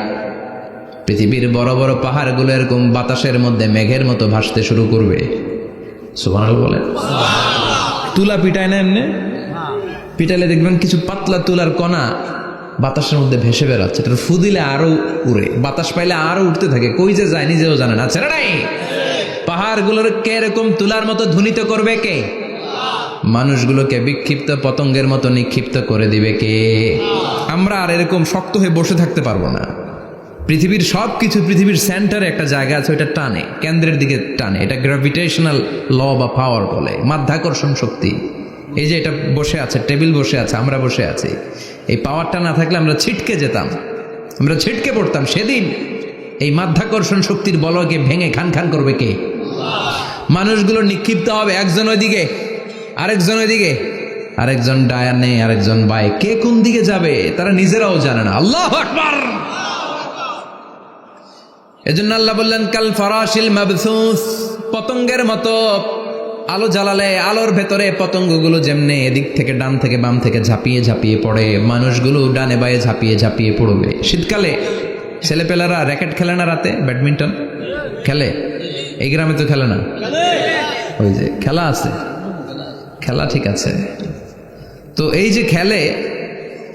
পৃথিবীর বড় বড় পাহাড়গুলো এরকম বাতাসের মধ্যে মেঘের মতো ভাসতে শুরু করবে। সুবহানাল্লাহ বলেন। তুলা পিটায় না এমনি? পিটালে দেখবেন কিছু পাতলা তুলার কণা বাতাসের মধ্যে ভেসে বেড়াচ্ছে, এটা ফু দিলে আরো উড়ে, বাতাস পাইলে আরো উঠতে থাকে, কই যে যায় নিজেও জানে না। ছেড়ে নাই, পাহাড়গুলোর কে এরকম তুলার মতো ধ্বনিত করবে কে? মানুষগুলোকে বিক্ষিপ্ত পতঙ্গের মতো নিক্ষিপ্ত করে দিবে কে? আমরা আর এরকম শক্ত হয়ে বসে থাকতে পারবো না। পৃথিবীর সব কিছু, পৃথিবীর সেন্টারে একটা জায়গা আছে, ওইটা টানে, কেন্দ্রের দিকে টানে, এটা গ্র্যাভিটেশনাল ল বা পাওয়ার বলে, মাধ্যাকর্ষণ শক্তি। এই যে এটা বসে আছে, টেবিল বসে আছে, আমরা বসে আছি, এই পাওয়ারটা না থাকলে আমরা ছিটকে যেতাম, আমরা ছিটকে পড়তাম। সেদিন এই মাধ্যাকর্ষণ শক্তির বলকে ভেঙে খান খান করবে কে? মানুষগুলো নিক্ষিপ্ত হবে, একজন ওইদিকে, আরেকজন ওইদিকে, আরেকজন ডায়ানে, আরেকজন বায়ে, কে কোন দিকে যাবে তারা নিজেরাও জানে না। আল্লাহু আকবার। এজন্য আল্লাহ বললেন কাল ফারাশিল মাবসুস, পতঙ্গের মতো। আলো জ্বালালে আলোর ভেতরে পতঙ্গগুলো যেমনে এদিক থেকে ডান থেকে বাম থেকে ঝাঁপিয়ে ঝাঁপিয়ে পড়ে, মানুষগুলো ডানে বায়ে ঝাঁপিয়ে ঝাঁপিয়ে পড়বে। শীতকালে ছেলেপেলারা র্যাকেট খেলে না, রাতে ব্যাডমিন্টন খেলে, এই গ্রামে তো খেলে না, ওই যে খেলা আছে, খেলা ঠিক আছে। তো এই যে খেলে,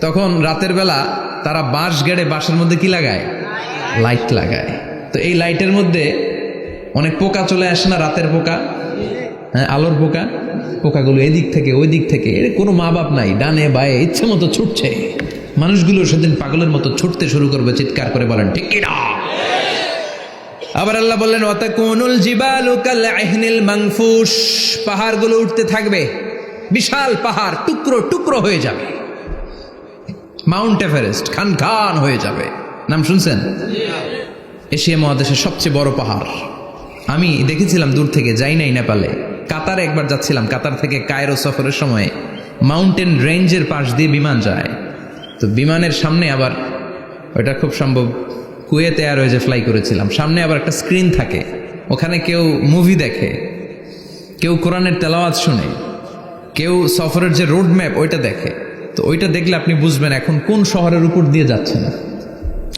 তখন রাতের বেলা তারা বাঁশ গেড়ে, বাঁশের মধ্যে কি লাগায়? লাইট লাগায়। তো এই লাইটের মধ্যে অনেক পোকা চলে আসে না, রাতের পোকা, হ্যাঁ আলোর পোকা, পোকাগুলো এদিক থেকে ওই দিক থেকে, এর কোনো মা বাপ নাই, ডানে বায়ে ইচ্ছে মতো ছুটছে। মানুষগুলো সেদিন পাগলের মতো ছুটতে শুরু করবে, চিৎকার করে বলেন ঠিক কি না? আবার আল্লাহ বললেন ওয়াতাকুনুল জিবালু কাল ইহনিল মানফুশ, পাহাড়গুলো উঠতে থাকবে, বিশাল পাহাড় টুকরো টুকরো হয়ে যাবে। মাউন্ট এভারেস্ট খান খান হয়ে যাবে, নাম শুনছেন? এশিয়া মহাদেশের সবচেয়ে বড় পাহাড়। আমি দেখেছিলাম দূর থেকে, যাই নাই নেপালে, কাতারে একবার যাচ্ছিলাম, কাতার থেকে কায়রো সফরের সময় মাউন্টেন রেঞ্জের পাশ দিয়ে বিমান যায়। তো বিমানের সামনে আবার, ওইটা খুব সম্ভব কুয়েতে এয়ারওয়েজে ফ্লাই করেছিলাম, সামনে আবার একটা স্ক্রিন থাকে, ওখানে কেউ মুভি দেখে, কেউ কোরআনের তেলাওয়াত শুনে, কেউ সফরের যে রোড ম্যাপ ওইটা দেখে। তো ওইটা দেখলে আপনি বুঝবেন এখন কোন শহরের উপর দিয়ে যাচ্ছেন,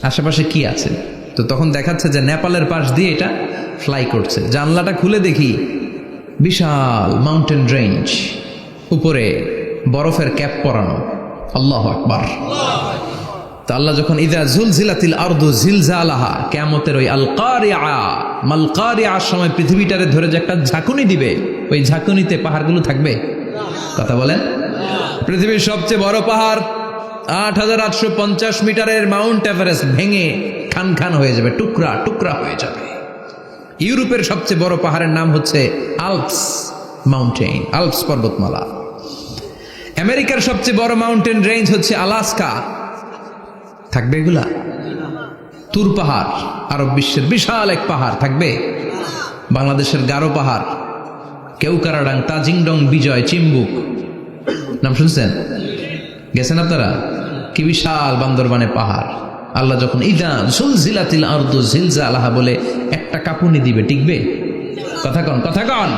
আশেপাশে কি আছে। তো তখন দেখাচ্ছে যে নেপালের পাশ দিয়ে এটা ফ্লাই করছে। জানলাটা খুলে দেখি বিশাল মাউন্টেন রেঞ্জ, উপরে বরফের ক্যাপ পরানো। আল্লাহু আকবার। তো আল্লাহ যখন ইদা জুলজিলাতিল আরদু জিলজালাহা, কিয়ামতের ওই আল কারিআ মাল কারিআর সময় পৃথিবীটারে ধরে যে একটা ঝাঁকুনি দিবে, ওই ঝাঁকুনিতে পাহাড়গুলো থাকবে। কথা বলেন। পৃথিবীর সবচেয়ে বড় পাহাড় ৮৮৫০ মিটারের মাউন্ট এভারেস্ট ভেঙে খান খান হয়ে যাবে, টুকরা টুকরা হয়ে যাবে। ইউরোপের সবচেয়ে বড় পাহাড়ের নাম হচ্ছে আল্পস মাউন্টেন, আল্পস পর্বতমালা। আমেরিকার সবচেয়ে বড় মাউন্টেন রেঞ্জ হচ্ছে আলাস্কা, থাকবে এগুলা? তুর পাহাড় আরব বিশ্বের বিশাল এক পাহাড় থাকবে। বাংলাদেশের গারো পাহাড়, কেউকারাডাং, তাজিংডং, বিজয়, চিম্বুক, নাম শুনছেন? গেছেন আপনারা? কি বিশাল বান্দরবানে পাহাড়। আল্লাহ যখন ইদা জুলজিলাতিল আরদু জিলজালাহা বলে একটা কাঁপুনি দিবে, টিকবে? কথা কন, কথা কন।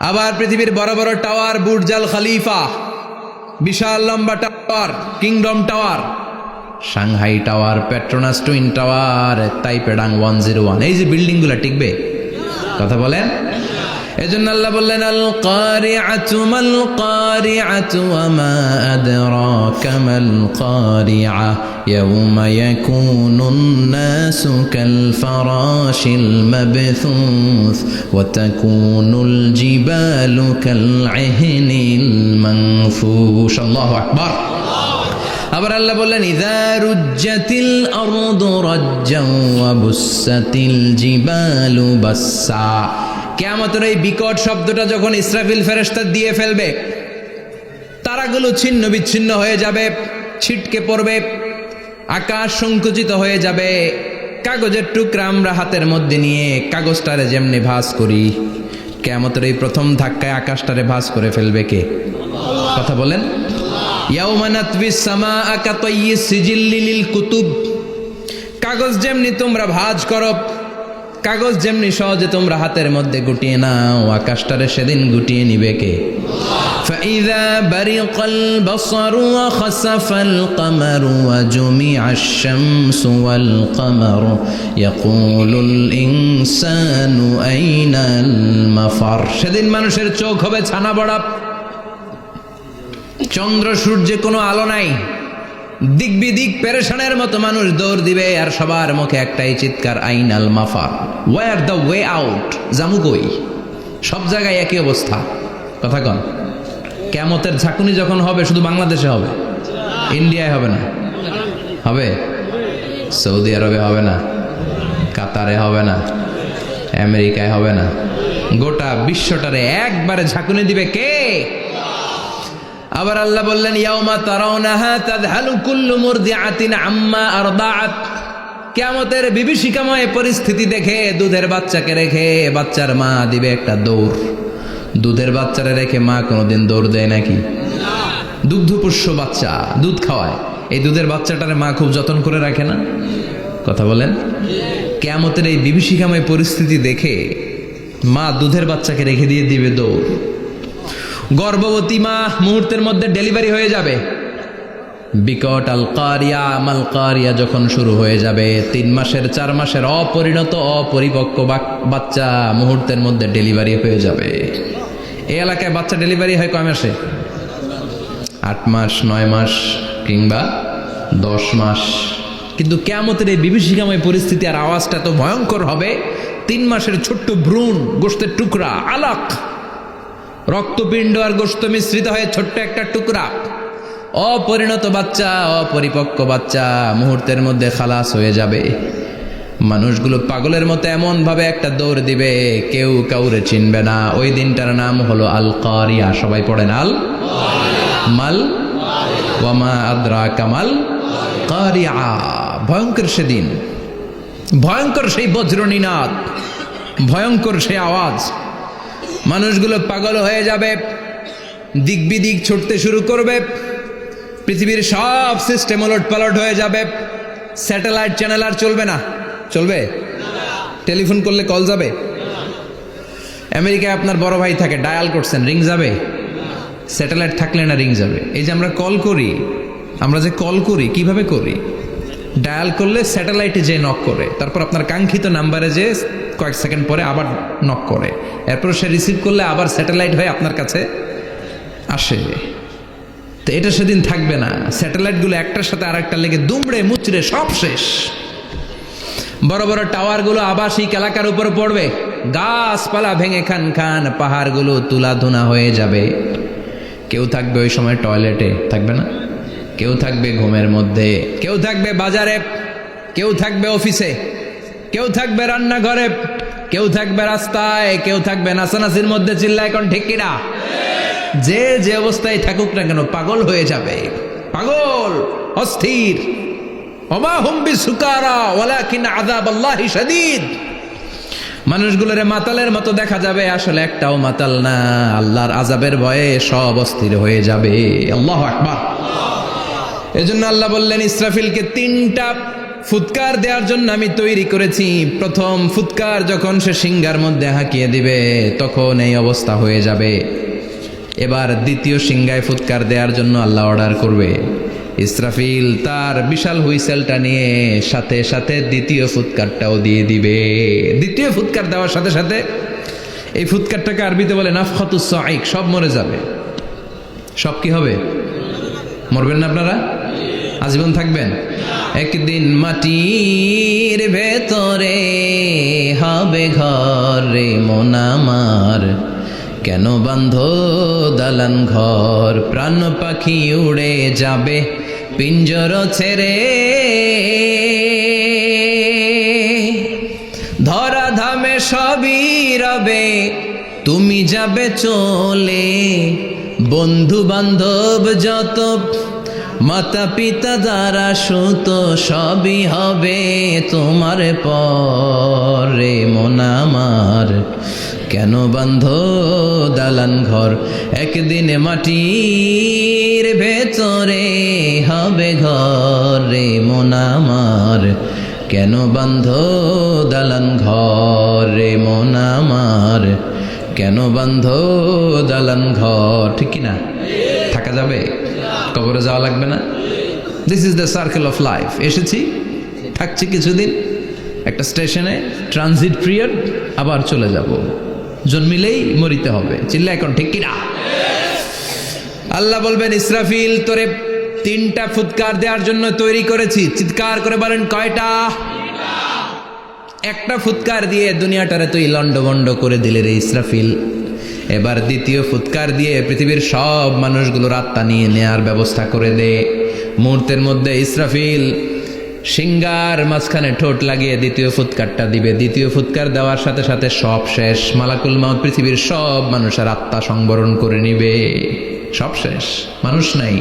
আবার পৃথিবীর বড় বড় টাওয়ার, বুর্জ আল খলিফা, বিশাল লম্বা tower, kingdom tower, Shanghai tower, Petronas twin tower, Taipei 101, এই যে বিল্ডিং গুলা টিকবে? কথা বলেন। এজন্য আল্লাহ বললেন আল কারিআতু মাল কারিআতু ওয়া মা আদরাকা মাল কারিআ ইয়াউমা ইয়াকুনুন নাসু কাল ফারাশিল মাবথুস ওয়া তাকুনুল জিবালু কাল ইহনিল মানফুশ। আল্লাহু আকবার। আবার আল্লাহ বললেন ইযা রুজ্জাতিল আরদু রাজ্জান ওয়া বুসাতিল জিবালু বাসসা। কিয়ামতের এই বিকট শব্দটা যখন ইসরাফিল ফেরেশতা দিয়ে ফেলবে, তারাগুলো ছিন্ন বিচ্ছিন্ন হয়ে যাবে, ছিটকে পড়বে, আকাশ সংকুচিত হয়ে যাবে। কাগজের টুকরা আমরা হাতের মধ্যে নিয়ে কাগজটারে যেমনি ভাঁজ করি, কিয়ামতের এই প্রথম ধাক্কায় আকাশটারে ভাঁজ করে ফেলবে কে? কথা বলেন। ইয়াউমা নাতবিস সামাআ কাতাইয়িস সিজিল্লি লিল কুতুব। কাগজ যেমনি তোমরা ভাঁজ করো, কাগজ যেমনি সহজে তোমরা হাতের মধ্যে গুটিয়ে নাও, আকাশটারে সেদিন গুটিয়ে নিবে কে? ফাইযা বারিকাল বাসারু ওয়া খাসাফাল কামারু ওয়া জুমিআশ শামসু ওয়াল কামারু ইয়াকুলুল ইনসানু আইনাল মাফার। সেদিন মানুষের চোখ হবে ছানা বড়া, চন্দ্র সূর্যে কোনো আলো নাই, দিক বিদিক পেরেশানের মতো মানুষ দৌড় দিবে, আর সবার মুখে একটাই চিৎকার, আইনাল মাফার, ওয়ার দ্য ওয়ে আউট, জামু কই? সব জায়গায় একই অবস্থা। কথা কন, কিয়ামতের ঝাঁকুনি যখন হবে শুধু বাংলাদেশে হবে, ইন্ডিয়ায় হবে না, হবে সৌদি আরবে হবে না, কাতারে হবে না, আমেরিকায় হবে না, গোটা বিশ্বটারে একবারে ঝাঁকুনি দিবে কে? আবার আল্লাহ বললেন, ইয়াউমা তারাউনাহা তাযহালু কুল্লু মুরদিআতিন আম্মা আরদাআত। কিয়ামতের বিভীষিকাময় পরিস্থিতি দেখে দুধের বাচ্চাকে রেখে বাচ্চার মা দিবে একটা দৌড়। দুধের বাচ্চারে রেখে মা কোনোদিন দৌড় দেয় নাকি? দুগ্ধপোষ্য বাচ্চা, দুধ খাওয়ায়, এই দুধের বাচ্চাটারে মা খুব যত্ন করে রাখে না? কথা বলেন। কিয়ামতের এই বিভীষিকাময় পরিস্থিতি দেখে মা দুধের বাচ্চাকে রেখে দিয়ে দিবে দৌড়। গর্ভবতী মা মুহূর্তের মধ্যে ডেলিভারি হয়ে যাবে। বিকট আল কারিয়া মাল কারিয়া যখন শুরু হয়ে যাবে, 3 মাসের 4 মাসের অপরিণত অপরিপক্ক বাচ্চা মুহূর্তের মধ্যে ডেলিভারি হয়ে যাবে। এই এলাকায় বাচ্চা ডেলিভারি হয় কয় মাসে? 8 মাস, 9 মাস কিংবা 10 মাস। কিন্তু কিয়ামতের এই বিভীষিকাময় পরিস্থিতি আর আওয়াজটা তো ভয়ঙ্কর হবে। 3 মাসের ছোট্ট ভ্রূণ, গোশতের টুকরা, আলাক, রক্তপিণ্ড আর গোশত মিশ্রিত হয়ে ছোট্ট একটা টুকরা, অপরিণত বাচ্চা, অপরিপক্ক বাচ্চা মুহূর্তের মধ্যে খালাস হয়ে যাবে। মানুষগুলো পাগলের মতো এমন ভাবে একটা দৌড় দিবে, কেউ কাউরে চিনবে না। ওই দিনটার নাম হলো আল কারিয়া। সবাই পড়েন, আল মাল ওয়ামা আদরাকা মাল কারিয়া। ভয়ঙ্কর সেদিন, ভয়ঙ্কর সেই বজ্রনিনাদ, ভয়ঙ্কর সেই আওয়াজ। মানুষগুলো পাগল হয়ে যাবে, দিক বিদিক ছুটতে শুরু করবে, পৃথিবীর সব সিস্টেম ওলট পালট হয়ে যাবে। স্যাটেলাইট চ্যানেল আর চলবে না। চলবে? টেলিফোন করলে কল যাবে? আমেরিকায় আপনার বড় ভাই থাকে, ডায়াল করছেন, রিং যাবে? স্যাটেলাইট থাকলে না রিং যাবে? এই যে আমরা কল করি, আমরা যে কল করি কিভাবে করি? ডায়াল করলে স্যাটেলাইটে যে নক করে, তারপর আপনার কাঙ্ক্ষিত নাম্বারে যে কয়েক সেকেন্ড পরে আবার নক করে, এরপর সে রিসিভ করলে আবার স্যাটেলাইট হয়ে আপনার কাছে আসে। তো এটা সেদিন থাকবে না। স্যাটেলাইটগুলো একটার সাথে আর একটা লেগে দুমড়ে মুচড়ে সব শেষ। বড় বড় টাওয়ারগুলো আবাসিক এলাকার উপর পড়বে, গাছপালা ভেঙে খান খান, পাহাড়গুলো তুলাধুনা হয়ে যাবে। কেউ থাকবে ওই সময় টয়লেটে, থাকবে না? কেউ থাকবে ঘুমের মধ্যে, কেউ থাকবে বাজারে, কেউ থাকবে অফিসে, কেউ থাকবে রান্নাঘরে, কেউ থাকবে রাস্তায়, কেউ থাকবে নাচানাচির মধ্যে। চিল্লায় কোন ঠিক কিনা? যে যে অবস্থায় থাকুক না কেন পাগল হয়ে যাবে, পাগল, অস্থির। ওমা হুম বিসুকারা ওয়ালাকিন আযাবাল্লাহি শাদীদ। মানুষগুলোরে মাতালের মতো দেখা যাবে, আসলে একটাও মাতাল না। আল্লাহর আযাবের ভয়ে সব অস্থির হয়ে যাবে। আল্লাহু আকবার। এজন্য আল্লাহ বললেন, ইসরাফিলকে 3টা ফুৎকার দেওয়ার জন্য আমি তৈরি করেছি। প্রথম ফুৎকার যখন সে সিংহার মধ্যে হাঁকিয়ে দিবে, তখন এই অবস্থা হয়ে যাবে। এবার দ্বিতীয় সিংহায় ফুৎকার দেওয়ার জন্য আল্লাহ অর্ডার করবে। ইসরাফিল তার বিশাল হুইসেলটা নিয়ে সাথে সাথে দ্বিতীয় ফুৎকারটাও দিয়ে দিবে। দ্বিতীয় ফুৎকার দেওয়ার সাথে সাথে, এই ফুৎকারটাকে আরবিতে বলে নাফখাতুস সাঈক, সব মরে যাবে। সব কি হবে? মরবেন না আপনারা? আজীবন থাকবেন? একদিন মাটির ভেতরে হবে ঘর রে মন আমার, কেন বান্ধ দালান ঘর, প্রাণ পাখি উড়ে যাবে পিঞ্জর ছেড়ে, ধরা ধামে সবই রবে তুমি যাবে চলে, বন্ধু বান্ধব যত মাতা পিতা দ্বারা সুত সবই হবে তোমার পরে মন আমার, কেন বান্ধ দালান ঘর, একদিন মাটির ভেতরে হবে ঘর রে মন আমার, কেন বান্ধ দালান ঘর রে মন আমার, কেন বান্ধ দালান ঘর। ঠিক কিনা? থাকা যাবে? কবরে যাওয়া লাগবে না? This is the circle of life. এসেছি, থাকছি কিছুদিন, একটা স্টেশনে ট্রানজিট পিরিয়ড, আবার চলে যাব। জন্মিলেই মরিতে হবে। চিল্লা এখন ঠিক কিনা? আল্লাহ বলবেন, ইসরাফিল তোরে তিনটা ফুৎকার দেওয়ার জন্য তৈরি করেছি। চিৎকার করে বলেন কয়টা? একটা ফুৎকার দিয়ে দুনিয়াটারে তুই লন্ডভন্ড করে দিলে রে ইসরাফিল। এবার দ্বিতীয় ফুৎকার দিয়ে পৃথিবীর সব মানুষগুলোর আত্মা নিয়ে নেয়ার ব্যবস্থা করে দে। মুহূর্তের মধ্যে ইসরাফিল সিংগার মাঝখানে ঠোঁট লাগিয়ে দ্বিতীয় ফুৎকারটা দিবে। দ্বিতীয় ফুৎকার দেওয়ার সাথে সাথে সব শেষ। মালাকুল মাউত পৃথিবীর সব মানুষের আত্মা সংবরণ করে নিবে। সব শেষ, মানুষ নাই,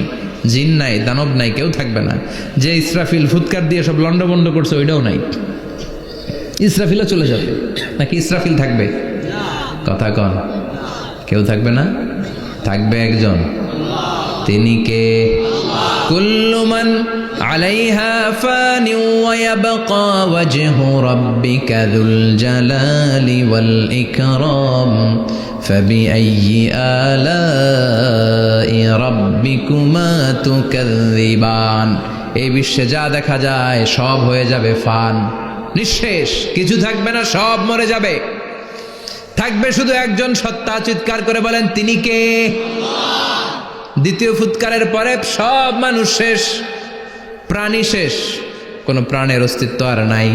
জিন নাই, দানব নাই, কেউ থাকবে না। যে ইসরাফিল ফুৎকার দিয়ে সব লন্ডভন্ড করছে ওইটাও নাই। ইসরাফিলও চলে যাবে নাকি ইসরাফিল থাকবে? কথা কন, কেউ থাকবে না, থাকবে একজন। তিনি কে? কুল্লু মান আলাইহা ফানি ওয়া ইয়াবকা ওয়াজহু রাব্বিকা যুল জালালি ওয়াল ইকরাম ফাবিআইয়ি আলাই রাব্বিকুমা তুকাযযিবান। এই বিশ্বে যা দেখা যায় সব হয়ে যাবে ফান, নিঃশেষ, কিছু থাকবে না, সব মরে যাবে। থাকবে শুধু একজন সত্তা। চিৎকার করে বলেন তিনি কে? দ্বিতীয় ফুৎকারের পরে সব মানুষ শেষ, প্রাণী শেষ, কোনো প্রাণের অস্তিত্ব আর নাই।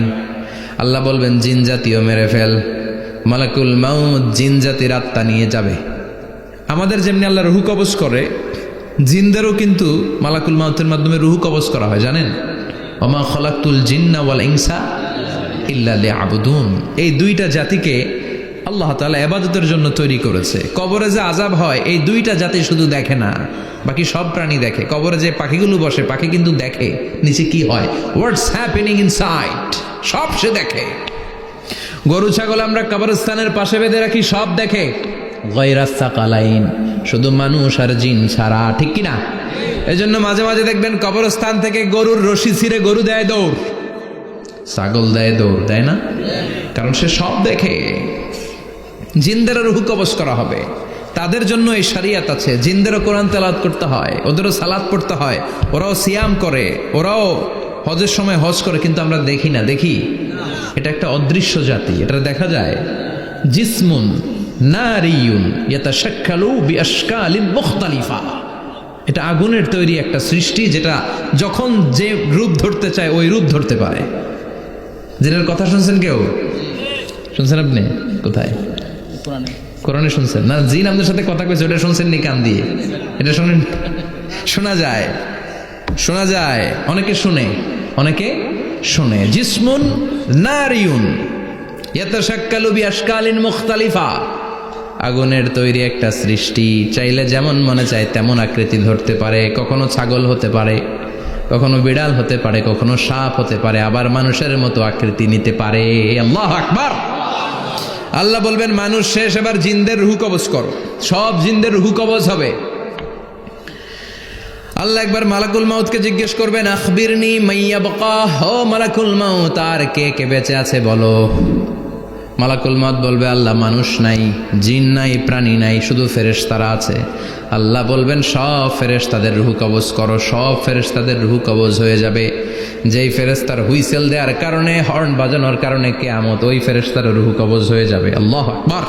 আল্লাহ বলবেন জিন জাতিও মেরে ফেল। মালাকুল মাউত জিন জাতির আত্মা নিয়ে যাবে। আমাদের যেমনি আল্লাহ রুহু কবজ করে, জিনদেরও কিন্তু মালাকুল মাউতের মাধ্যমে রুহু কবজ করা হয়, জানেন? ওমা খলাকতুল জিন্না ওয়াল ইনসা ইল্লা লিয়াবুদুন। এই দুইটা জাতিকে আল্লাহ তাআলা ইবাদতের জন্য তৈরি করেছে। কবরে যে আযাব হয় এই দুইটা জাতি শুধু দেখে না, বাকি সব প্রাণী দেখে। কবরে যে পাখিগুলো বসে, পাখি কিন্তু দেখে নিচে কি হয়, হোয়াটস হ্যাপেনিং ইনসাইড, সব সে দেখে। গরু ছাগল আমরা কবরস্থানের পাশে বেঁধে রাখি, সব দেখে। গায়রাস সাকালাইন, শুধু মানুষ আর জিন ছাড়া, ঠিক কিনা? এজন্য মাঝে মাঝে দেখবেন কবরস্থান থেকে গরুর রশি ছিঁড়ে গরু দেয় দৌড়, ছাগল দেয় দৌড়, দেয় না? কারণ সে সব দেখে। জিনদেরও রুহু কবজ করা হবে, তাদের জন্য এই শরিয়ত আছে। জিনদেরও কোরআন তেলাওয়াত করতে হয়, ওদেরও সালাত পড়তে হয়, ওরাও সিয়াম করে, ওরাও হজের সময় হজ করে, কিন্তু আমরা দেখি না। দেখি? এটা একটা অদৃশ্য জাতি, এটা দেখা যায়। জিসমুন নারিয়ুন ইয়াতাশাক্কালু বিআশকালিন মুখতালিফা। এটা আগুনের তৈরি একটা সৃষ্টি, যেটা যখন যে রূপ ধরতে চায় ওই রূপ ধরতে পারে। জিনের কথা শুনছেন কেউ? শুনছেন আপনি? কোথায়? কোরআনে শুনছেন না? জিন আমাদের সাথে কথা কইছে, ওটা শুনছেন নি কান দিয়ে? এটা শুনেন? শোনা যায়, শোনা যায়, অনেকে শুনে, অনেকে শুনে। জিসমুন নারিয়ুন ইয়াতাশাক্কালু বিআশকালিন মুখতালিফা। আগুনের তৈরি একটা সৃষ্টি, চাইলে যেমন মনে চায় তেমন আকৃতি ধরতে পারে। কখনো ছাগল হতে পারে, কখনো বিড়াল হতে পারে, কখনো সাপ হতে পারে, আবার মানুষের মতো আকৃতি নিতে পারে। আল্লাহু আকবার। আল্লাহ বলবেন মানুষ শেষ, এবার জিনদের রুহু কবজ করো। সব জিনদের রুহু কবজ হবে। আল্লাহ একবার মালাকুল মাউতকে জিজ্ঞেস করবেন, আখবিরনি মাইয়াবকা, ও মালাকুল মাউত, আর কে কে বেঁচে আছে বলো। মালাকুল মাউত বলবে, আল্লাহ মানুষ নাই, জিন নাই, প্রাণী নাই, শুধু ফেরেশতারা আছে। আল্লাহ বলবেন সব ফেরেশতাদের রুহু কবজ করো। সব ফেরেশতাদের রুহু কবজ হয়ে যাবে। যেই ফেরেশতার হুইসেল দেওয়ার কারণে, হর্ন বাজানোর কারণে কিয়ামত, ওই ফেরেশতার রুহু কবজ হয়ে যাবে। আল্লাহু আকবার।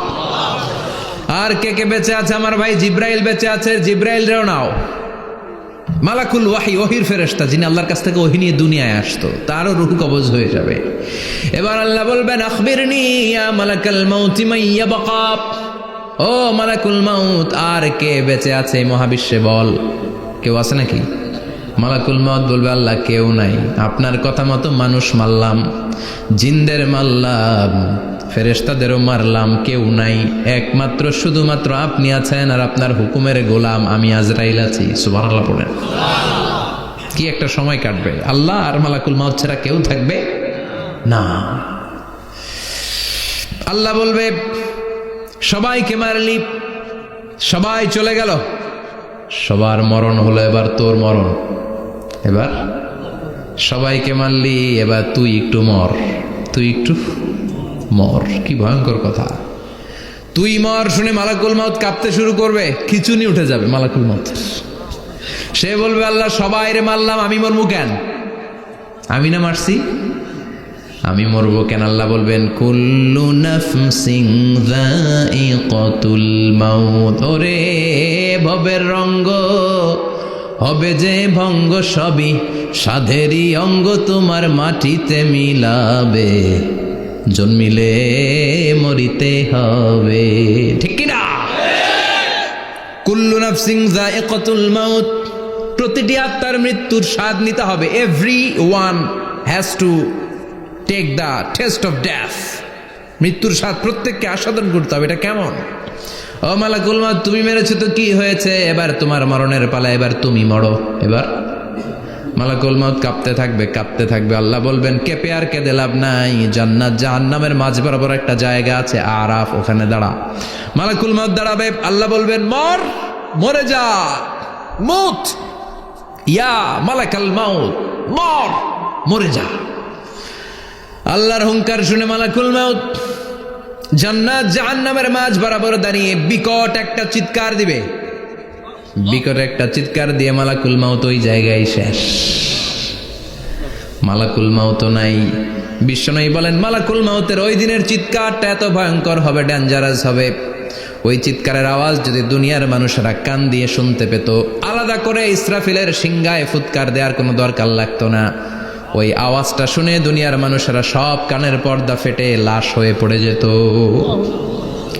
আর কে কে বেঁচে আছে? আমার ভাই জিব্রাইল বেঁচে আছে, জিব্রাইল রেও নাও। মালাকুল ওয়াহি, ওহির ফেরেশতা, যিনি আল্লাহর কাছ থেকে ওহি নিয়ে দুনিয়ায় আসতো, তারও রুহু কবজ হয়ে যাবে। এবার আল্লাহ বলবেন, আখবিরনি ইয়া মালাকাল মাউতি মাইয়াবকা, ও মালাকুল মাউত, আর কে বেঁচে আছে এই মহাবিশ্বে বল। কেউ আছে নাকি? মালাকুল মাউত বলবে, আল্লাহ কেউ নাই। আপনার কথা মতো মানুষ মারলাম, জিনদের মারলাম, ফেরেশতাদেরও মারলাম, কেউ নাই। একমাত্র শুধুমাত্র আপনি আছেন, আর আপনার হুকুমের গোলাম আমি আজরাইল আছি। সুবহানাল্লাহ পড়েন। কি একটা সময় কাটবে! আল্লাহ আর মালাকুল মাউত ছাড়া কেউ থাকবে না। আল্লাহ বলবে, সবাইকে মারলি, সবাই চলে গেল, সবার মরণ হলো, এবার তোর মরণ। এবার সবাইকে মারলি, এবার তুই একটু মর, তুই একটু মর। কি ভয়ঙ্কর কথা! তুই মর শুনে মালাকুল মাউত কাঁপতে শুরু করবে, খিচুনি উঠে যাবে মালাকুল মাউত। সে বলবে, আল্লাহ সবাই রে মারলাম, আমি মরবো কেন? আমি না মারছি, আমি মরবো কেন? আল্লাহ বলবেন, কুল্লু নাফসিন যায়িকাতুল মাউত। ওরে ভবের রঙ্গ, ও হবে যে ভঙ্গ সবই সাধেরই অঙ্গ তোমার মাটিতে মিলাবে, জন্মিলে মরিতে হবে। ঠিক কিনা? কুল্লু নাফসিন যায়িকাতুল মাউত, প্রতিটি আত্মার মৃত্যুর স্বাদ নিতে হবে। Every one has to take the taste of death. মৃত্যুর স্বাদ প্রত্যেককে আস্বাদন করতে হবে। এটা কেমন? ও মালাকুল মাউত, তুমি মেরেছো তো কি হয়েছে, এবার তোমার মরণের পালা, এবার তুমি মরো। এবার মালাকুল মাউত কাঁপতে থাকবে, কাঁপতে থাকবে। আল্লাহ বলবেন কেঁপে আর কেঁদে লাভ নাই, জান্নাত জাহান্নামের মাঝ বরাবর একটা জায়গা আছে আরাফ, ওখানে দাঁড়া। মালাকুল মাউত দাঁড়াবে, আল্লাহ বলবেন মর, মরে যা, মুত ইয়া মালাকাল মাউত, মর, মরে যা। আল্লাহর হুঙ্কার শুনে মালাকুল মাউত জান্নাত জাহান্নামের মাঝ বরাবর দাঁড়িয়ে বিকট একটা চিৎকার দিবে। বিকট একটা চিৎকার দিয়ে মালাকুল মাউত ওই জায়গায় শেষ। মালাকুল মাউত নাই। বিশ্বনবী বলেন মালাকুল মাউতের ওই দিনের চিৎকারটা এত ভয়ঙ্কর হবে, ডেঞ্জারাস হবে। ওই চিৎকারের আওয়াজ যদি দুনিয়ার মানুষেরা কান দিয়ে শুনতে পেত, আলাদা করে ইসরাফিলের সিংহায় ফুৎকার দেওয়ার কোনো দরকার লাগতো না। ওই আওয়াজটা শুনে দুনিয়ার মানুষেরা সব কানের পর্দা ফেটে লাশ হয়ে পড়ে যেত।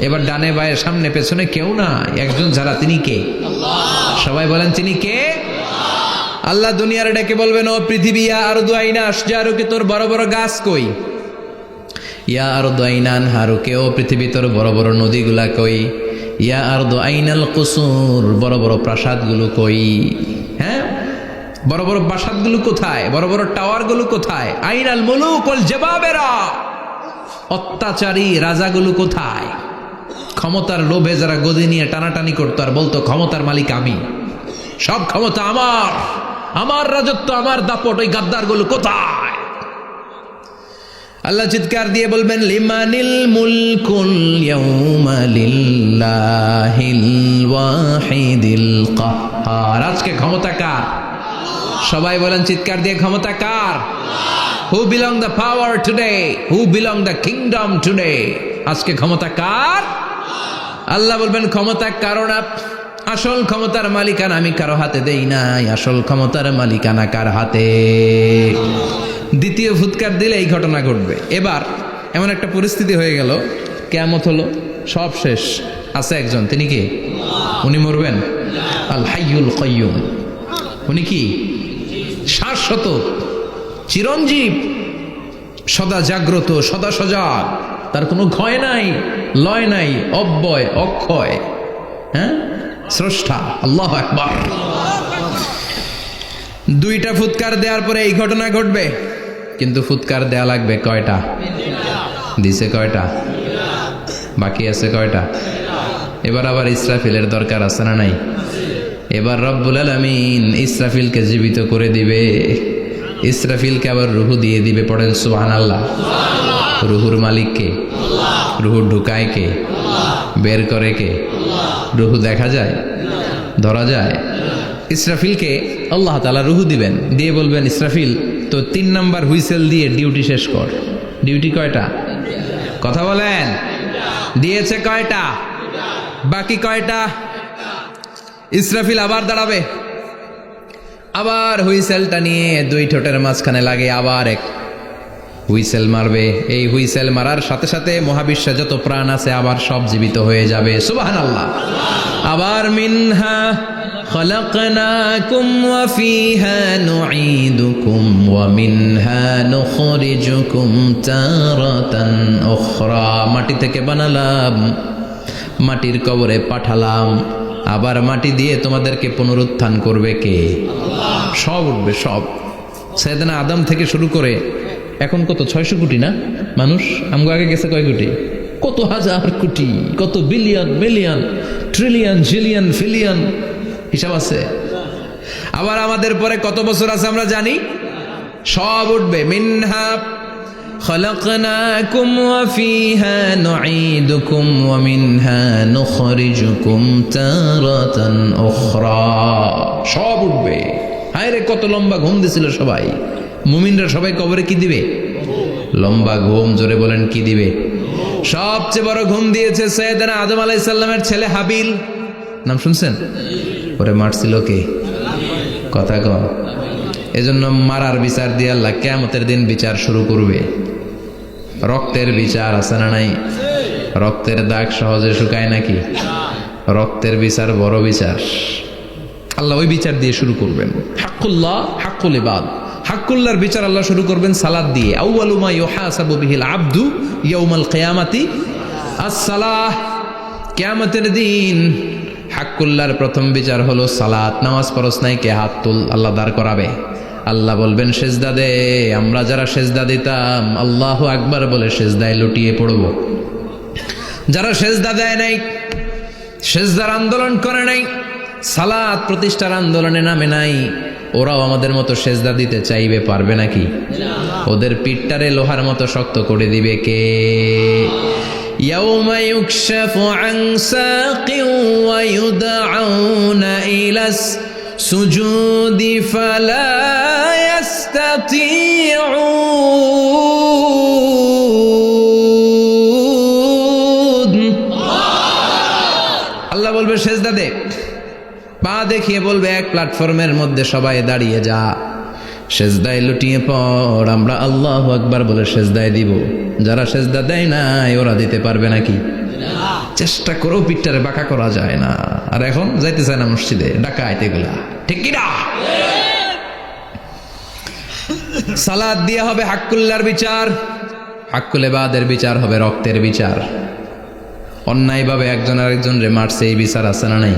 এবার ডানে বায়ে সামনে পেছনে কেউ না, একজন যারা, তিনি কে? সবাই বলেন তিনি কে? আল্লাহ দুনিয়ার ডেকে বলবেন ও পৃথিবী, ইয়া আরদু আইনা আশজারুকে, তোর বড় বড় গাছ কই? ইয়া আরদু আইনান হারুকে, ও পৃথিবী তোর বড় বড় নদীগুলা কই? ইয়া আরদু আইনাল কুসুর, বড় বড় প্রাসাদগুলো কই? হ্যাঁ, বড় বড় প্রাসাদগুলো কোথায়? বড় বড় টাওয়ারগুলো কোথায়? আইনাল মুলুক ওয়াল জাবাবেরা, অত্যাচারী রাজাগুলো কোথায়? ক্ষমতার লোভে যারা গদি নিয়ে টানাটানি করতো আর বলতো ক্ষমতার মালিক আমি, সব ক্ষমতা আমার, আমার রাজত্ব, আমার দাপট, ওই গাদ্দারগুলো কোথায়? আল্লাহ চিৎকার দিয়ে বলবেন লিমানিল মুলকুল ইয়াউমা লিল্লাহিল ওয়াহিদিল কাহ্হার, আজকে ক্ষমতা কার? সবাই বলেন চিৎকার দিয়ে, ক্ষমতা কার? Who belong the power today? Who belong the kingdom today? আজকে ক্ষমতা কার? আল্লাহ বলবেন ক্ষমতা কারো না, আসল ক্ষমতার মালিকানা আমি কারো হাতে দেই নাই, আসল ক্ষমতার মালিকানা কার হাতে? দ্বিতীয় ফুৎকার দিলে এই ঘটনা ঘটবে। এবার এমন একটা পরিস্থিতি হয়ে গেল, কিয়ামত হলো, সব শেষ। আছে একজন, তিনি কি? উনি মরবেন? আল হাইয়ুল কাইয়ুম। উনি কি? শাশ্বত, চিরঞ্জীব, সদা জাগ্রত, সদা সজাগ, তার কোনো ক্ষয় নাই, লয় নাই, অব্যয়, অক্ষয়। হ্যাঁ, স্রষ্টা। আল্লাহু আকবার। দুইটা ফুৎকার দেওয়ার পরে এই ঘটনা ঘটবে, কিন্তু ফুৎকার দেয়া লাগবে কয়টা? দিছে কয়টা? বাকি আছে কয়টা? এবার আবার ইসরাফিলের দরকার আছে না নাই? এবার রব্বুল আলামিন ইসরাফিলকে জীবিত করে দিবে, ইসরাফিলকে আবার রুহু দিয়ে দিবে। পড়েন সুবহানাল্লাহ। রুহুর মালিক কে? রুহু ঢুকায় কে? বের করে কে? রুহু দেখা যায়, ধরা যায়? ইসরাফিলকে আল্লাহ তাআলা রুহু দিবেন, দিয়ে বলবেন ইসরাফিল তো 3 নাম্বার হুইসেল দিয়ে ডিউটি শেষ কর। ডিউটি কয়টা? কথা বলেন। দিয়েছে কয়টা? বাকি কয়টা? ইসরাফিল আবার দাঁড়াবে, আবার হুইসেলটা নিয়ে 2 ঠোঁটের মাঝখানে লাগে আবার এক হুইসেল মারবে। এই হুইসেল মারার সাথে সাথে মহাবিশ্বে যত প্রাণ আছে আবার সব জীবিত হয়ে যাবে। সুবহানাল্লাহ। আবার মিনহা খালাকনাকুম ওয়া ফিহা নুঈদুকুম ওয়া মিনহা নুখরিজুকুম তারাতান উখরা, মাটি থেকে বানালাম, মাটির কবরে পাঠালাম, আবার মাটি দিয়ে তোমাদেরকে পুনরুত্থান করবে কে? সব উঠবে, সব। সাইয়েদনা আদম থেকে শুরু করে এখন কত 600 কোটি না মানুষ? আমগো আগে গেছে কয় কোটি? কত হাজার কোটি, কত billion, million, trillion, zillion, pillion, হিসাব আছে। আবার আমাদের পরে কত বছর আছে আমরা জানি? সব উঠবে। মিনহা খালাকনাকুম ওয়া ফিহা নুঈদুকুম ওয়া মিনহা নুখরিজুকুম তারাতান উখরা, সব উঠবে। হায় রে, কত লম্বা ঘুম দিছিল সবাই। মুমিনরা সবাই কবরে কি দিবে? লম্বা ঘুম। জোরে বলেন কি দিবে? সবচেয়ে বড় ঘুম দিয়েছে সাইয়েদনা আদম আলাইহিস সালামের ছেলে হাবিল। নাম শুনছেন? ওরে মারছিল কে? কথা কন। এজন্য মারার বিচার দিয়ে আল্লাহ কিয়ামতের দিন বিচার শুরু করবে। রক্তের বিচার আছে না নাই? রক্তের দাগ সহজে শুকায় নাকি? রক্তের বিচার বড় বিচার। আল্লাহ ওই বিচার দিয়ে শুরু করবেন। হাক্কুল্লাহ হাক্কুল ইবাদ, হাক্কুল্লাহর বিচার আল্লাহ শুরু করবেন সালাত দিয়ে। আউয়ালু মা ইউহাসাবু বিহিল আবদু ইয়াউমাল কিয়ামাতি আস-সালাহ। কিয়ামতের দিন হাক্কুল্লাহর প্রথম বিচার হলো সালাত। নামাজ পড়স নাই, কে হাত তুল, আল্লাহ দাঁড় করাবে। আল্লাহ বলবেন সেজদা দে। আমরা যারা সেজদা দিতাম আল্লাহু আকবার বলে সেজদায় লুটিয়ে পড়ব। যারা সেজদা দেয় নাই, সেজদার আন্দোলন করে নাই, সালাত প্রতিষ্ঠার আন্দোলনে নামে নাই, ওরাও আমাদের মতো সেজদা দিতে চাইবে, পারবে নাকি? ওদের পিঠটারে লোহার মতো শক্ত করে দিবে কে? ইয়াউমা ইউকশাফু আন সাকিন ওয়া ইউদআউনা ইলাস সুজুদি ফালা ইয়াস্তাতিউন। আল্লাহ বলবে সেজদা দে। পা দেখিয়ে বলবে এক প্ল্যাটফর্মের মধ্যে সবাই দাঁড়িয়ে যা, সেজদায় লুটিয়ে পড়। আমরা আল্লাহু আকবার বলে সেজদায় দিব। যারা সেজদা দেয় নাই ওরা দিতে পারবে নাকি? চেষ্টা করেও পিঠটারে বাঁকা করা যায় না। আর এখন যাইতে চায় না মসজিদে, ডাকাইতে গুলা, ঠিক কিনা? সালাত দিয়ে হবে হাক্কুল্লাহর বিচার, হাক্কুল ইবাদের বিচার হবে রক্তের বিচার। অন্যায়ভাবে একজন আরেকজন রে মারছে, এই বিচার আছে না নাই?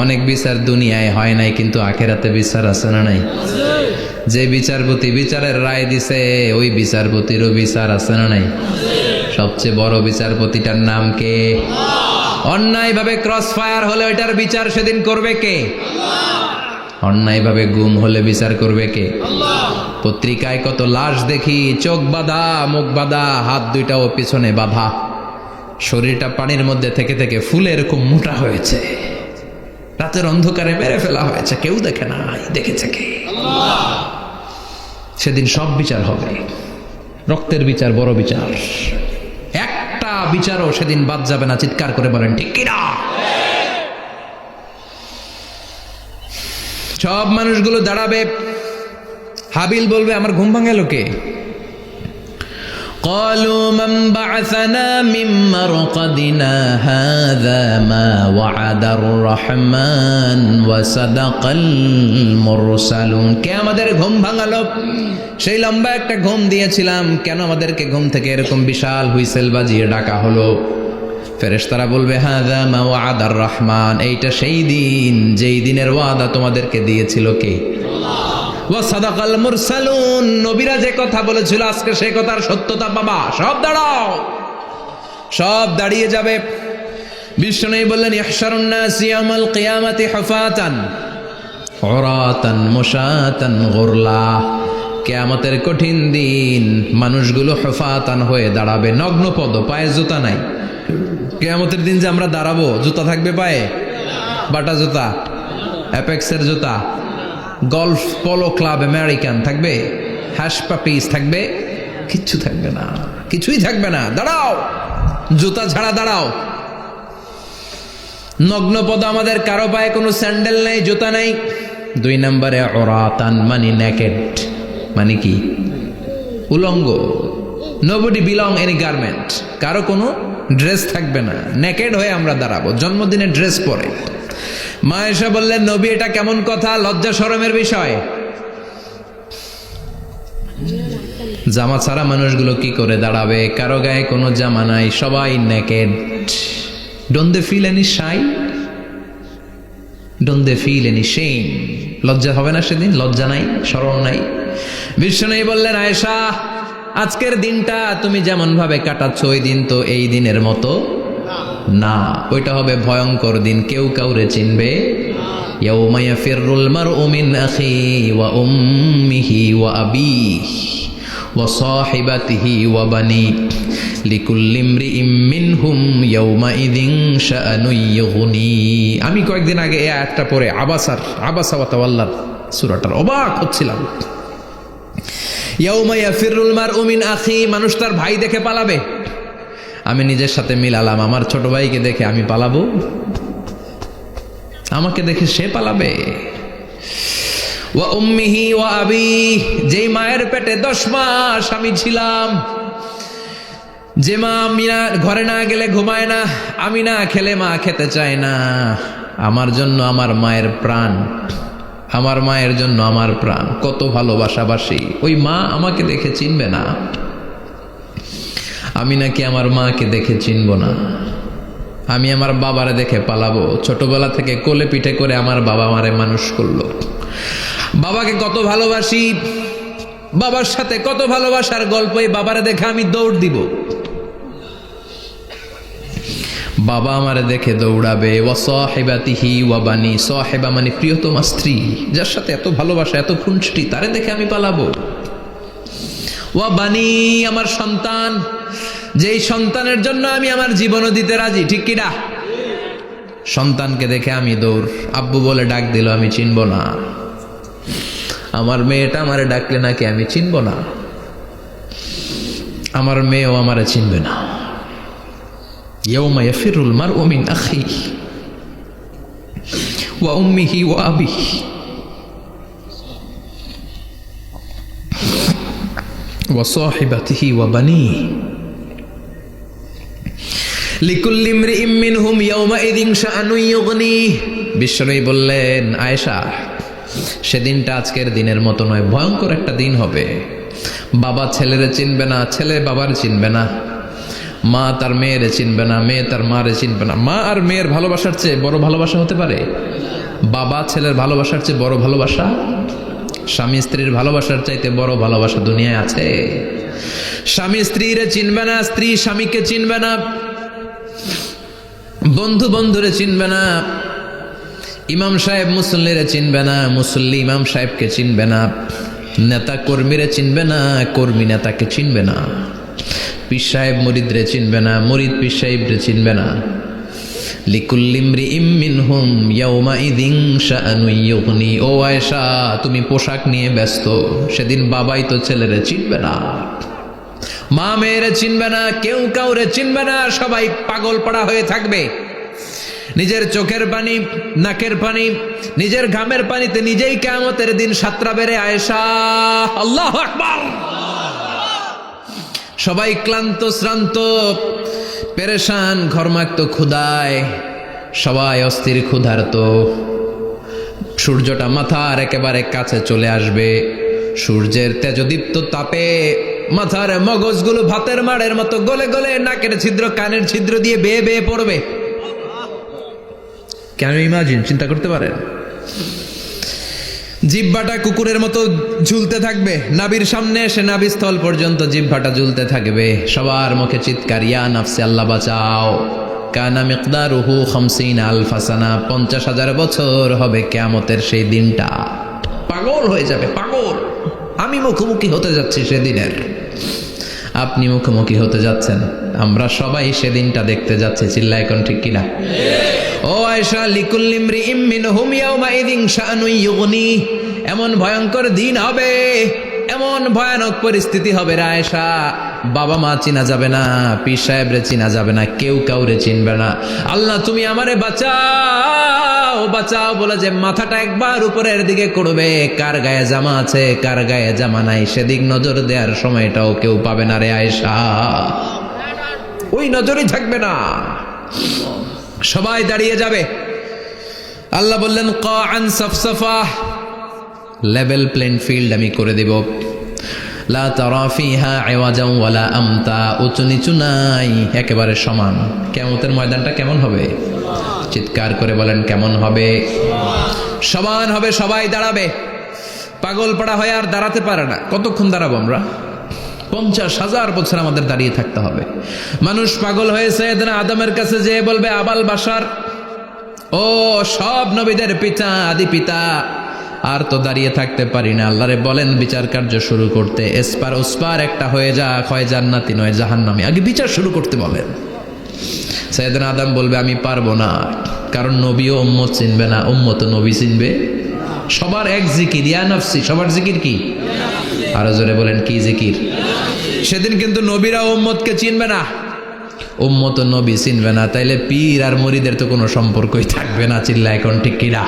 অনেক বিচার দুনিয়ায় হয় নাই, কিন্তু আখেরাতে বিচার আছে না নাই? যে বিচারপতি বিচারের রায় দিছে ওই বিচারপতিরও বিচার আছে না নাই? সবচেয়ে বড় বিচারপতিটার নাম কে? অন্যায়ভাবে ক্রস ফায়ার হলে ওইটার বিচার সেদিন করবে কে? অন্যায়ভাবে গুম হলে বিচার করবে কে? পত্রিকায় কত লাশ দেখি, চোখ বাঁধা, মুখ বাঁধা, হাত দুইটাও পিছনে বাঁধা, শরীরটা পানির মধ্যে থেকে থেকে ফুলে এরকম মোটা হয়েছে, রাতের অন্ধকারে মেরে ফেলা হয়েছে, কেউ দেখে না, দেখেছে কে? সেদিন সব বিচার হবে। রক্তের বিচার বড় বিচার, একটা বিচারও সেদিন বাদ যাবে না। চিৎকার করে বলেন ঠিক কিনা? সব মানুষগুলো দাঁড়াবে। হাবিল বলবে আমার ঘুম ভাঙালো কে? قالوا من بعثنا من مرقدنا هذا ما وعد الرحمن وصدق المرسلون। কে আমাদের ঘুম ভাঙালো? সেই লম্বা একটা ঘুম দিয়েছিলাম, কেন আমাদেরকে ঘুম থেকে এরকম বিশাল হুইসেল বাজিয়ে ডাকা হলো? ফেরেশতারা বলবে হাযা মা ওয়া'আদা আর-রহমান, এইটা সেই দিন যেই দিনের ওয়াদা তোমাদেরকে দিয়েছিল কে? ওয়া সাদাকাল মুরসালুন, নবীরা যে কথা বলেছিল আজকে সেই কথার সত্যতা পাবা। সব দাঁড়াও, সব দাঁড়িয়ে যাবে। বিষ্ণু বললেন ইহশারুন নাস ইয়াউমাল কিয়ামাতি হুফাতান উরাতান মুশাতান গুরলা। কিয়ামতের কঠিন দিন মানুষগুলো হুফাতান হয়ে দাঁড়াবে, নগ্ন পদ, পায়ে জুতা নাই। কিয়ামতের দিন যে আমরা দাঁড়াবো, জুতা থাকবে পায়ে? বাটা জুতা, অ্যাপেক্সের জুতা, গলফ পোলো ক্লাব আমেরিকান থাকবে? হ্যাশ পাপিস থাকবে? কিচ্ছু থাকবে না, কিছুই থাকবে না। দাঁড়াও, জুতা ছাড়া দাঁড়াও। নগ্ন পদ, আমাদের কারো পায়ে কোনো স্যান্ডেল নেই, জুতা নেই। 2 নম্বরে উরাতান মানে নেকেড, মানে কি? উলঙ্গ। নোবডি বিলং এনি গার্মেন্ট, কারো কোনো ড্রেস থাকবে না, নেকেড হয়ে আমরা দাঁড়াবো, জন্মদিনে ড্রেস পরে। মা আয়েশা বললেন নবী এটা কেমন কথা, লজ্জা শরমের বিষয়। জামা ছাড়া মানুষগুলো কি করে দাঁড়াবে? কারো গায়ে কোনো জামা নাই, সবাই naked. Don't they feel any shy? Don't they feel any shame? লজ্জা হবে না সেদিন? লজ্জা নাই, শরম নাই। বিষ্ণু বললেন আয়েশা আজকের দিনটা তুমি যেমন ভাবে কাটাচ্ছ ওই দিন তো এই দিনের মতো না, ওইটা হবে ভয়ঙ্কর দিন, কেউ কাউরে চিনবে। ইয়াউমা ইয়াফিরুল মারউ মিন আখিহি ওয়া উম্মিহি ওয়া আবিহি ওয়া সাহিবাতিহি ওয়া বানি লিকুল্লি ইমরিইম মিনহুম ইয়াউমাইযিন শাআনুন ইউগনি। আমি কয়েকদিন আগে এই আয়াতটা পড়ে আবাসা ওয়া তাওয়াল্লা সূরাটার অবাক হচ্ছিলাম। ইয়াউমা ইয়াফিরুল মারউ মিন আখি, মানুষ তার ভাই দেখে পালাবে। আমি নিজের সাথে মিলালাম, আমার ছোট ভাইকে দেখে আমি পালাবো? আমাকে দেখে সে পালাবে? ওয়া উম্মিহি ওয়া আবিহি, যেই মায়ের পেটে 10 মাস আমি ছিলাম, যে মা আমি না ঘরে না গেলে ঘুমায় না, আমি না খেলে মা খেতে চায় না, আমার জন্য আমার মায়ের প্রাণ, আমার মায়ের জন্য আমার প্রাণ, কত ভালোবাসাবাসি। ওই মা আমাকে দেখে চিনবে না, আমি নাকি আমার মাকে দেখে চিনব না। আমি আমার বাবারে দেখে পালাবো। ছোটবেলা থেকে কোলে পিঠে করে আমার বাবা আমারে মানুষ করলো। বাবাকে কত ভালোবাসি, বাবার সাথে কত ভালোবাসার গল্প, এই বাবারে দেখে আমি দৌড় দিব। বাবা আমারে দেখে দৌড়াবে। ওয়া সাহিবাতিহি ওয়া বানি, সাহিবা মানে প্রিয়তমা স্ত্রী, যার সাথে এত ভালোবাসা, এত খুনসুটি, তারে দেখে আমি পালাবো। ওয়া বানি, আমার সন্তান, যেই সন্তানের জন্য আমি আমার জীবনও দিতে রাজি, ঠিক কিনা? সন্তানকে দেখে আমি দৌড়। আব্বু বলে ডাক দিল, আমি চিনব না। আমার মেয়েটা আমারে ডাকলে নাকি আমি চিনব না, আমার মেয়েও আমারে চিনবে না। ইয়াউমা ইয়াফিরুল মারউ মিন আখিহি ওয়া উম্মিহি ওয়া আবিহি ওয়া সাহিবাতিহি ওয়া বানিহি লিকুল্লি ইমরিইম মিনহুম ইয়াউমাইযিন শাআনুন ইউগনিহি। বিশ্বনবী বললেন, আয়েশা, সেদিনটা আজকের দিনের মতো নয়, ভয়ঙ্কর একটা দিন হবে। বাবা ছেলেরে চিনবে না, ছেলে বাবার চিনবে না, মা তার মেয়েরে চিনবে না, মেয়ে তার মারে চিনবে না। মা আর মেয়ের ভালোবাসার চেয়ে বড় ভালোবাসা হতে পারে? বাবা ছেলের ভালোবাসার চেয়ে বড় ভালোবাসা? স্বামী স্ত্রীর ভালোবাসার চাইতে বড় ভালোবাসা দুনিয়ায় আছে? স্বামী স্ত্রীরে চিনবে না, স্ত্রী স্বামীকে চিনবে না, বন্ধু বন্ধুরে চিনবে না, ইমাম সাহেব মুসল্লিরে চিনবে না, মুসল্লি ইমাম সাহেবকে চিনবে না, নেতা কর্মীরে চিনবে না, কর্মী নেতাকে চিনবে না, পীর সাহেব মুরিদরে চিনবে না, মুরিদ পীর সাহেবরে চিনবে না। লিকুল্লি ইমরিইম মিনহুম ইয়াউমাইযিন শাআনুন ইউগনি। ও আয়েশা, তুমি পোশাক নিয়ে ব্যস্ত, সেদিন বাবাই তো ছেলেরে চিনবে না, মা মেয়েরে চিনবে না, কেউ কাউরে চিনবে না, সবাই পাগল পাড়া হয়ে থাকবে। নিজের চোখের পানি, নাকের পানি, নিজের ঘামের পানিতে নিজেই কিয়ামতের দিন সাতরা বেড়ে। আয়েশা, আল্লাহু আকবার। সবাই ক্লান্ত শ্রান্ত, পেরেশান, ঘর্মাক্ত ক্ষুধায়, সবাই অস্থির ক্ষুধার্ত। সূর্যটা মাথার একেবারে কাছে চলে আসবে, সূর্যের তেজদীপ্ত তাপে মাথার মগজগুলো ভাতের মাড়ের মতো গলে গলে নাকের ছিদ্র কানের ছিদ্র দিয়ে বেয়ে বেয়ে পড়বে। কেন ইমাজিন, চিন্তা করতে পারেন? জিহ্বাটা কুকুরের মতো ঝুলতে থাকবে, নাভির সামনে এসে নাভিস্থল পর্যন্ত জিহ্বাটা ঝুলতে থাকবে। সবার মুখে চিৎকার, ইয়া নাফসি, আল্লাহ বাঁচাও। কানা মিকদারুহু 50 আলফা সানা, 50,000 বছর হবে কিয়ামতের সেই দিনটা। পাগল হয়ে যাবে, পাগল। আমি মুখোমুখি হতে যাচ্ছি সেদিনের, আপনি মুখোমুখি হতে যাচ্ছেন, আমরা সবাই সেদিনটা দেখতে যাচ্ছি। চিল্লায় কোন ঠিক কিনা? ও আয়েশা, লিকুল্লি ইমরিইম মিনহুম ইয়াউমাইযিন শাআনুন ইউগনি। এমন ভয়ঙ্কর দিন হবে, এমন ভয়ানক পরিস্থিতি হবে রে আয়েশা, বাবা মা চিনা যাবে না, পীর সাহেবরে চিনা যাবে না, কেউ কাউরে চিনবে না। আল্লাহ তুমি আমারে বাঁচাও, বাঁচাও বলে যে মাথাটা একবার উপরের দিকে করবে, কার গায়ে জামা আছে কার গায়ে জামা নাই সেদিক নজর দেওয়ার সময়টাও কেউ পাবে না রে আয়েশা, ওই নজরই থাকবে না, সবাই দাঁড়িয়ে যাবে। আল্লাহ বললেন, কাআন সাফসাফা, লেভেল প্লেন ফিল্ড আমি করে দেব। লা তারা ফিহা ইওয়াজান ওয়ালা আমতা, উঁচু নিচু নাই, একেবারে সমান। কিয়ামতের ময়দানটা কেমন হবে? চিৎকার করে বলেন, কেমন হবে? সমান হবে, সবাই দাঁড়াবে। পাগল পাড়া হয়ে আর দাঁড়াতে পারে না। কতক্ষণ দাঁড়াবো আমরা? 50,000 বছর আমাদের দাঁড়িয়ে থাকতে হবে। মানুষ পাগল হয়েছে, সাইয়েদনা আদমের কাছে যেয়ে বলবে, আবাল বাশার, ও সব নবীদের পিতা, আদি পিতা, আর তো দাঁড়িয়ে থাকতে পারি না, আল্লাহরে বলেন বিচার কার্য শুরু করতে। এসপার ওসপার একটা হয়ে যাক, হয় জান্নাতি নয় জাহান্নামী, আগে বিচার শুরু করতে বলেন। সাইয়েদনা আদম বলবে, আমি পারবো না, কারণ নবীও উম্মত চিনবে না, উম্মত নবী চিনবে। সবার এক জিকির, ইয়া নাফসি, সবার জিকির কি? আরো জোরে বলেন, কি জিকির? সেদিন কিন্তু নবীরা উম্মতকে চিনবে না, উম্মত নবী চিনবে না, তাইলে পীর আর মুরিদের তো কোনো সম্পর্কই থাকবে না। চিল্লা এখন ঠিক কিনা?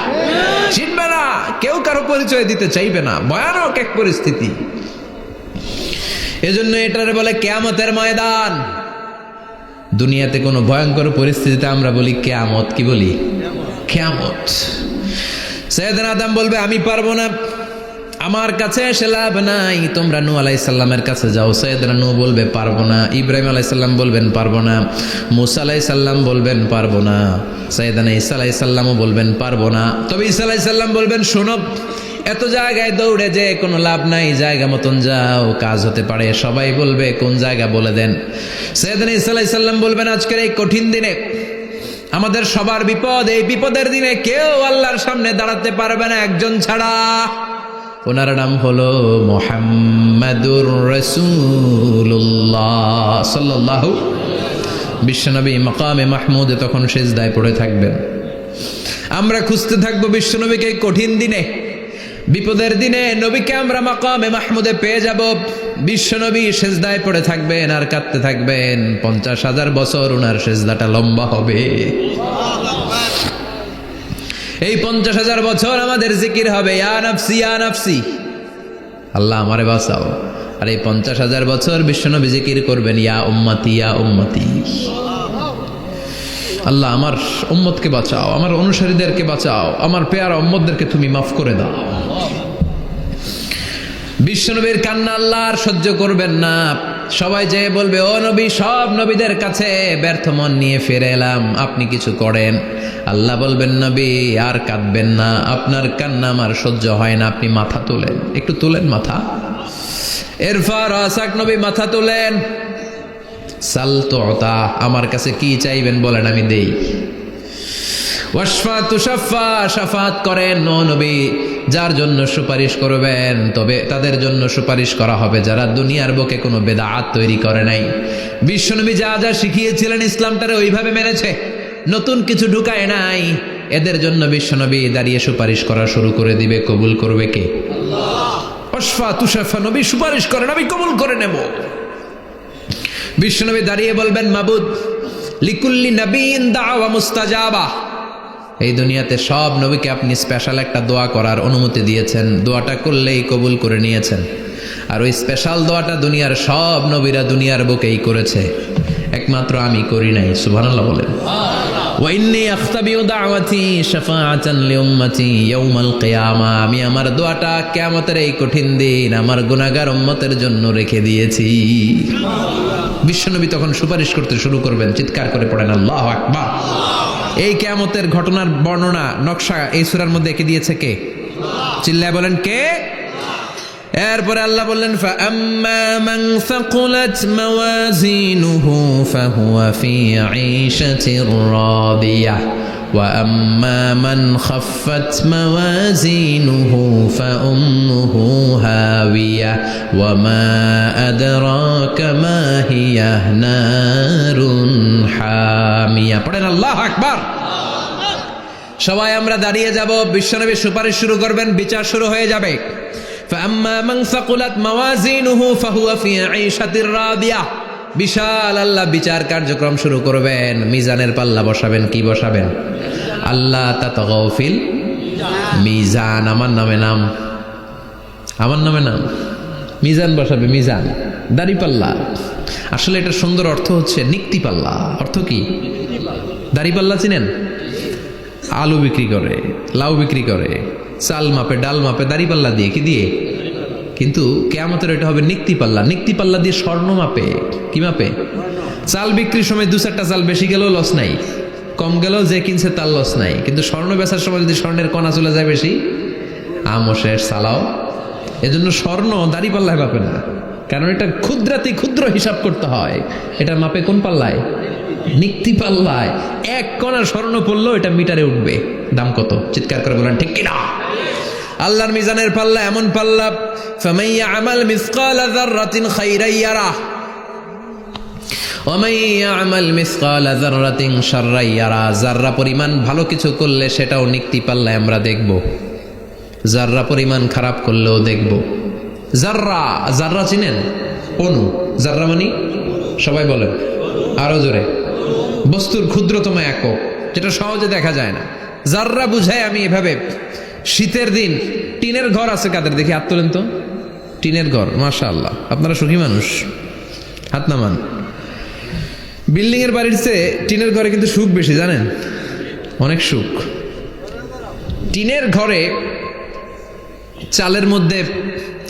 চিনবে না, কেউ কারো পরিচয় দিতে চাইবে না, ভয়ানক এক পরিস্থিতি। এজন্য এটারে বলে কিয়ামতের ময়দান। দুনিয়াতে কোনো ভয়ঙ্কর পরিস্থিতিতে আমরা বলি কিয়ামত, কি বলি? কিয়ামত। সাইয়েদনা আদম বলবে আমি পারবো না, আমার কাছে এসে লাভ নাই, তোমরা নূহ আলাইহিস সালামের কাছে যাও। সাইয়েদনা নূহ বলবে পারবো না, ইব্রাহিম আলাইহিস সালাম বলবেন পারবো না, মূসা আলাইহিস সালাম বলবেন পারবো না, সাইয়েদনা ঈসা আলাইহিস সালামও বলবেন পারবো না। তবে ঈসা আলাইহিস সালাম বলবেন শোনো, এত জায়গায় দৌড়ে যে কোনো লাভ নাই, জায়গা মতন যাও, কাজ হতে পারে। সবাই বলবে কোন জায়গা বলে দেন। সাইয়েদনা ঈসা আলাইহিস সালাম বলবেন আজকের এই কঠিন দিনে আমাদের সবার বিপদ, এই বিপদের দিনে কেউ আল্লাহর সামনে দাঁড়াতে পারবে না একজন ছাড়া, ওনার নাম হলো মুহাম্মাদুর রাসূলুল্লাহ সাল্লাল্লাহু। বিশ্বনবী মাকামে মাহমুদে তখন সিজদায় পড়ে থাকবেন। আমরা খুঁজতে থাকবো বিশ্বনবীকে কঠিন দিনে, বিপদের দিনে নবীকে আমরা মাকামে মাহমুদে পেয়ে যাব। বিশ্বনবী সিজদায় পড়ে থাকবেন আর কাঁদতে থাকবেন। 50,000 বছর ওনার সিজদাটা লম্বা হবে। এই 50,000 বছর আমাদের জিকির হবে ইয়া নাফসি ইয়া নাফসি, আল্লাহ আমারে বাঁচাও। আর এই 50,000 বছর বিশ্বনবী জিকির করবেন ইয়া উম্মতি ইয়া উম্মতি, আল্লাহ আমার উম্মতকে বাঁচাও, আমার অনুসারীদেরকে বাঁচাও, আমার পেয়ারা উম্মতদেরকে তুমি মাফ করে দাও। বিশ্বনবীর কান্না আল্লাহ আর সহ্য করবেন না। সবাই যেয়ে বলবে ও নবী, সব নবীদের কাছে ব্যর্থ মন নিয়ে ফিরে এলাম, আপনি কিছু করেন। আল্লাহ বলবেন নবী আর কাঁদবেন না, আপনার কান্না আমার সহ্য হয় না, আপনি মাথা তোলেন, একটু তোলেন মাথা। এরপর আসাক নবী মাথা তোলেন। সাল তুতা, আমার কাছে কি চাইবেন বলেন আমি দেই। ওয়াশফা তুশাফা, শাফাত করেন ও নবী, যার জন্য সুপারিশ করবেন তবে তাদের জন্য সুপারিশ করা হবে যারা দুনিয়ার বুকে কোনো বেদাত তৈরি করে নাই। বিশ্বনবী যা যা শিখিয়েছিলেন ইসলামটারে ওইভাবে মেনেছে, নতুন কিছু ঢুকায় নাই। এদের জন্য বিশ্বনবী দাঁড়িয়ে সুপারিশ করা শুরু করে দিবে। কবুল করবে কে? আল্লাহ। ওয়াশফা তুশাফা, নবী সুপারিশ করেন, আমি কবুল করে নেব। বিশ্বনবী দাঁড়িয়ে বলবেন মাবুদ লিকুল্লি নবীন দাওয়া মুস্তাজাবা, এই দুনিয়াতে সব নবীকে আপনি স্পেশাল একটা দোয়া করার অনুমতি দিয়েছেন, দোয়াটা করলেই কবুল করে নিয়েছেন। আর ওই স্পেশাল দোয়াটা দুনিয়ার সব নবীরা দুনিয়ার বুকেই করেছে, একমাত্র আমি করি নাই। সুবহানাল্লাহ বলেন। ওয়া ইন্নী আখতাবিউ দাওয়াতি শাফাআতান লিউম্মতি ইয়াউমাল কিয়ামা, আমি আমার দোয়াটা কিয়ামতের এই কঠিন দিন আমার গুনাহগার উম্মতের জন্য রেখে দিয়েছি। বিশ্বনবী তখন সুপারিশ করতে শুরু করবেন। চিৎকার করে পড়েন আল্লাহু আকবার। এই কিয়ামতের ঘটনার বর্ণনা নকশা এই সূরার মধ্যে এঁকে দিয়েছে কে? চিল্লায় বলেন কে? এরপরে আল্লাহ বললেন ফাআম্মা মান সাকুলাত মাওয়াজিনুহু ফাহুয়া ফি ঈশাতির রাদিয়াহ ওয়া আম্মা মান খাফফাত মাওয়াজিনুহু ফাউম্মুহু হাওিয়াহ ওয়া মা আদরাকা মা হিয়া নারুন হামিয়া। পড়েন আল্লাহু আকবার। সবাই আমরা দাঁড়িয়ে যাব, বিশ্বনবী সুপারিশ শুরু করবেন, বিচার শুরু হয়ে যাবে। فأما من ثقلت موازينه فهو في عيشة راضية, বিশাল আল্লাহ বিচার কার্যক্রম শুরু করবেন। মিজানের পাল্লা বসাবেন, কি বসাবেন? আল্লাহ তাতাগাউ ফিল মিজান, আমার নামে নাম, আমার নামে নাম, মিজান বসাবে, মিজান দাড়ি পাল্লা। আসলে এটা সুন্দর অর্থ হচ্ছে নিক্তি পাল্লা। অর্থ কি? দাড়ি পাল্লা চিনেন? আলু বিক্রি করে, লাউ বিক্রি করে, চাল মাপে, ডাল মাপে, দাড়ি পাল্লা দিয়ে, কি দিয়ে? কিন্তু কিয়ামতের এটা হবে নিক্তি পাল্লা। নিক্তি পাল্লা দিয়ে স্বর্ণ মাপে। কি মাপে? চাল বিক্রির সময় 2-4টা চাল বেশি গেলেও লস নাই, কম গেলেও যে কিনছে তার লস নাই। কিন্তু স্বর্ণ বেচার সময় যদি স্বর্ণের কণা চলে যায় বেশি, আমও শেষ, সালাও। এজন্য স্বর্ণ দাড়ি পাল্লায় মাপে না, কারণ এটা ক্ষুদ্রাতি ক্ষুদ্র হিসাব করতে হয়। এটা মাপে কোন পাল্লায়? নিক্তি পাল্লায়। 1 কণা স্বর্ণ পড়লেও এটা মিটারে উঠবে। দাম কত? চিৎকার করে বলেন ঠিক কিনা? আল্লাহর মিজানের পাল্লা এমন পাল্লা, ফামান ইয়ামাল মিসকালা যাররাতিন খাইরান ইয়ারাহ ওয়া মান ইয়ামাল মিসকালা যাররাতিন শাররান ইয়ারাহ। যাররা পরিমাণ ভালো কিছু করলে সেটাও নিক্তি পাল্লায় আমরা দেখব, যাররা পরিমাণ খারাপ করলেও দেখব। যাররা, যাররা চিনেন? অণু। যাররা মানে সবাই বলেন আরো জোরে। বস্তুর ক্ষুদ্রতম একক, যেটা সহজে দেখা যায় না। যাররা বুঝায় আমি এভাবে শীতের দিন টিনের ঘর আছে কাদের, দেখি হাত তোলেন তো। টিনের ঘর, মাশাআল্লাহ, আপনারা সুখী মানুষ, হাত নামান। বিল্ডিং এর বাড়ির চেয়ে টিনের ঘরে কিন্তু সুখ বেশি, জানেন, অনেক সুখ। টিনের ঘরে চালের মধ্যে